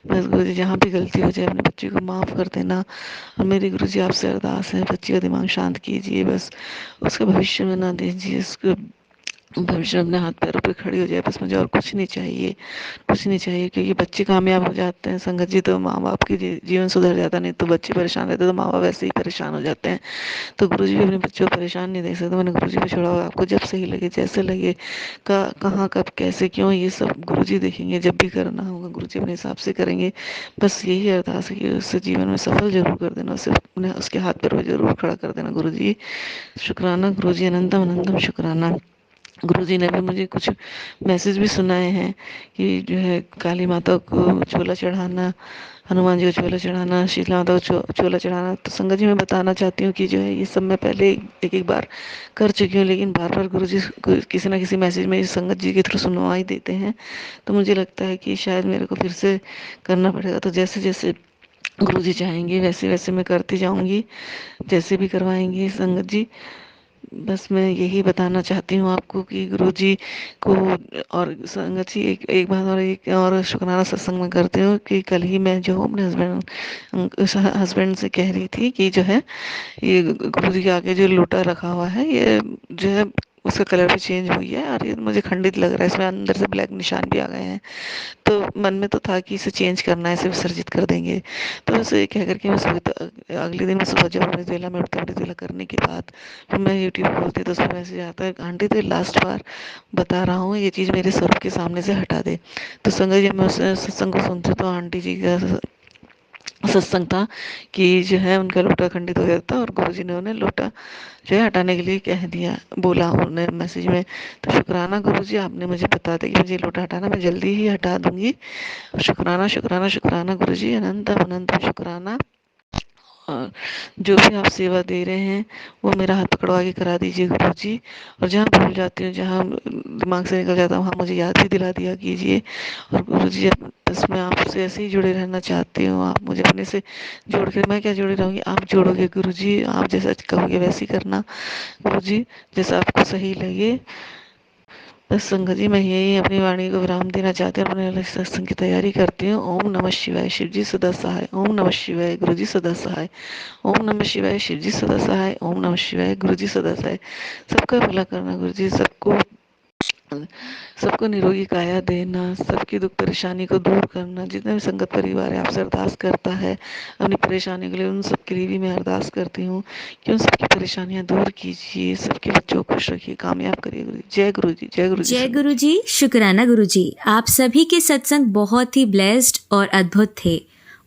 बस गुरुजी, जहाँ भी गलती हो जाए अपने बच्चे को माफ़ कर देना। और मेरी गुरुजी आपसे अरदास है, बच्ची का दिमाग शांत कीजिए, बस उसका भविष्य में ना दीजिए, उसको भविष्य में अपने हाथ पैरों पे खड़ी हो जाए, बस मुझे और कुछ नहीं चाहिए, कुछ नहीं चाहिए। क्योंकि बच्चे कामयाब हो जाते हैं संगत जी, तो माँ बाप की जीवन सुधर जाता, नहीं तो बच्चे परेशान रहते तो माँ बाप वैसे ही परेशान हो जाते हैं। तो गुरुजी भी अपने बच्चों को परेशान नहीं देख सकते। मैंने गुरुजी को छोड़ा हुआ, आपको जब सही लगे, जैसे लगे, कहाँ कब कैसे क्यों, ये सब गुरुजी देखेंगे। जब भी करना होगा गुरुजी अपने हिसाब से करेंगे। बस यही अरदास है कि उससे जीवन में सफल जरूर कर देना, उसे अपने उसके हाथ पैर पे जरूर खड़ा कर देना। गुरुजी शुक्राना, गुरुजी अनंतम अनंतम शुक्राना। गुरुजी ने भी मुझे कुछ मैसेज भी सुनाए हैं कि जो है, काली माता को छोला चढ़ाना, हनुमान जी को छोला चढ़ाना, शीतला माता को छोला चढ़ाना। तो संगत जी, मैं बताना चाहती हूँ कि जो है, ये सब मैं पहले एक एक बार कर चुकी हूँ, लेकिन बार बार गुरुजी किसी ना किसी मैसेज में संगत जी के थ्रू सुनवा ही देते हैं। तो मुझे लगता है कि शायद मेरे को फिर से करना पड़ेगा। तो जैसे जैसे गुरुजी चाहेंगे वैसे वैसे मैं करती जाऊंगी, जैसे भी करवाएंगे संगत जी। बस मैं यही बताना चाहती हूँ आपको कि गुरुजी को, और संगत जी, एक बात और, एक और शुक्राना सत्संग में करती हूँ कि कल ही मैं जो अपने हस्बैंड से कह रही थी कि जो है, ये गुरुजी के आगे जो लोटा रखा हुआ है, ये जो है उसका कलर भी चेंज हुई है, और ये मुझे खंडित लग रहा है, इसमें अंदर से ब्लैक निशान भी आ गए हैं। तो मन में तो था कि इसे चेंज करना है, इसे विसर्जित कर देंगे। तो उसे कह करके मैं सुबह, अगले दिन मैं सुबह जब अमृत वेला में उठती, अमृत वेला करने के बाद फिर मैं यूट्यूब खोलती तो उसमें मैसेज आता है, आंटी तो लास्ट बार बता रहा हूँ, ये चीज़ मेरे स्वरूप के सामने से हटा दे। तो संगत जी, मैं उस सत्संग को सुनती तो आंटी जी का सत्संग था कि जो है, उनका लोटा खंडित हो जाता, और गुरुजी ने उन्हें लोटा जो है हटाने के लिए कह दिया, बोला उन्होंने मैसेज में। तो शुक्राना गुरुजी, आपने मुझे बता दिया कि मुझे लोटा हटाना, मैं जल्दी ही हटा दूंगी। शुक्राना शुक्राना शुक्राना गुरुजी, अनंत अनंत शुक्राना। और जो भी आप सेवा दे रहे हैं वो मेरा हाथ पकड़वा के करा दीजिए गुरुजी। और जहाँ भूल जाती हूँ, जहाँ दिमाग से निकल जाता हूँ, वहाँ मुझे याद भी दिला दिया कीजिए। और गुरुजी, बस मैं आपसे ऐसे ही जुड़े रहना चाहती हूँ, आप मुझे अपने से जोड़ के, मैं क्या जुड़े रहूँगी, आप जोड़ोगे गुरुजी, आप जैसा कहोगे वैसे ही करना गुरुजी, जैसा आपको सही लगे। बस संगत जी, मैं यही अपनी वाणी को विराम देना चाहती हूँ, अपने सत्संग की तैयारी करती हूँ। ओम नमः शिवाय, शिव जी सदा सहाय। ओम नमः शिवाय, गुरु जी सदा सहाय। ओम नमः शिवाय, शिव जी सदा सहाय। ओम नमः शिवाय, गुरु जी सदा सहाय। सबका भला करना गुरु जी, सबको सबको निरोगी काया देना, सबकी दुख परेशानी को दूर करना। जितने भी संगत परिवार है आपसे अरदास करता है अपनी परेशानी के लिए, उन सबके लिए भी मैं अरदास करती हूँ कि उन सबकी परेशानियाँ दूर कीजिए, सबके बच्चों को खुश रखिए, कामयाब करिए। गुरु जी, जय गुरु जी, जय गुरु जी।
जय गुरु जी। शुक्राना गुरु जी। आप सभी के सत्संग बहुत ही ब्लेस्ड और अद्भुत थे।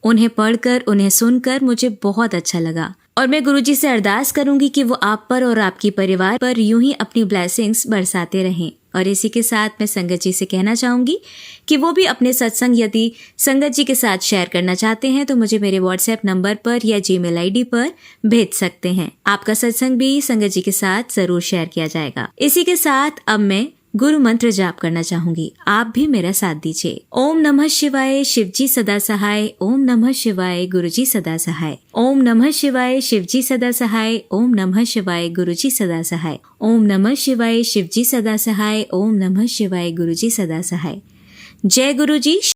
उन्हें पढ़कर, उन्हें सुनकर मुझे बहुत अच्छा लगा और मैं गुरु जी से अरदास करूंगी कि वो आप पर और आपकी परिवार पर यूं ही अपनी ब्लेसिंग्स बरसाते रहें। और इसी के साथ मैं संगत जी से कहना चाहूंगी कि वो भी अपने सत्संग यदि संगत जी के साथ शेयर करना चाहते हैं तो मुझे मेरे व्हाट्सएप नंबर पर या जीमेल आईडी पर भेज सकते हैं। आपका सत्संग भी संगत जी के साथ जरूर शेयर किया जाएगा। इसी के साथ अब मैं गुरु मंत्र जाप करना चाहूंगी, आप भी मेरा साथ दीजिए। ओम नमः शिवाय, शिवजी सदा सहाय। ओम नमः शिवाय, गुरुजी सदा सहाय। ओम नमः शिवाय, शिवजी सदा सहाय। ओम नमः शिवाय, गुरुजी सदा सहाय। ओम नमः शिवाय, शिवजी सदा सहाय। ओम नमः शिवाय, गुरुजी सदा सहाय। जय गुरुजी।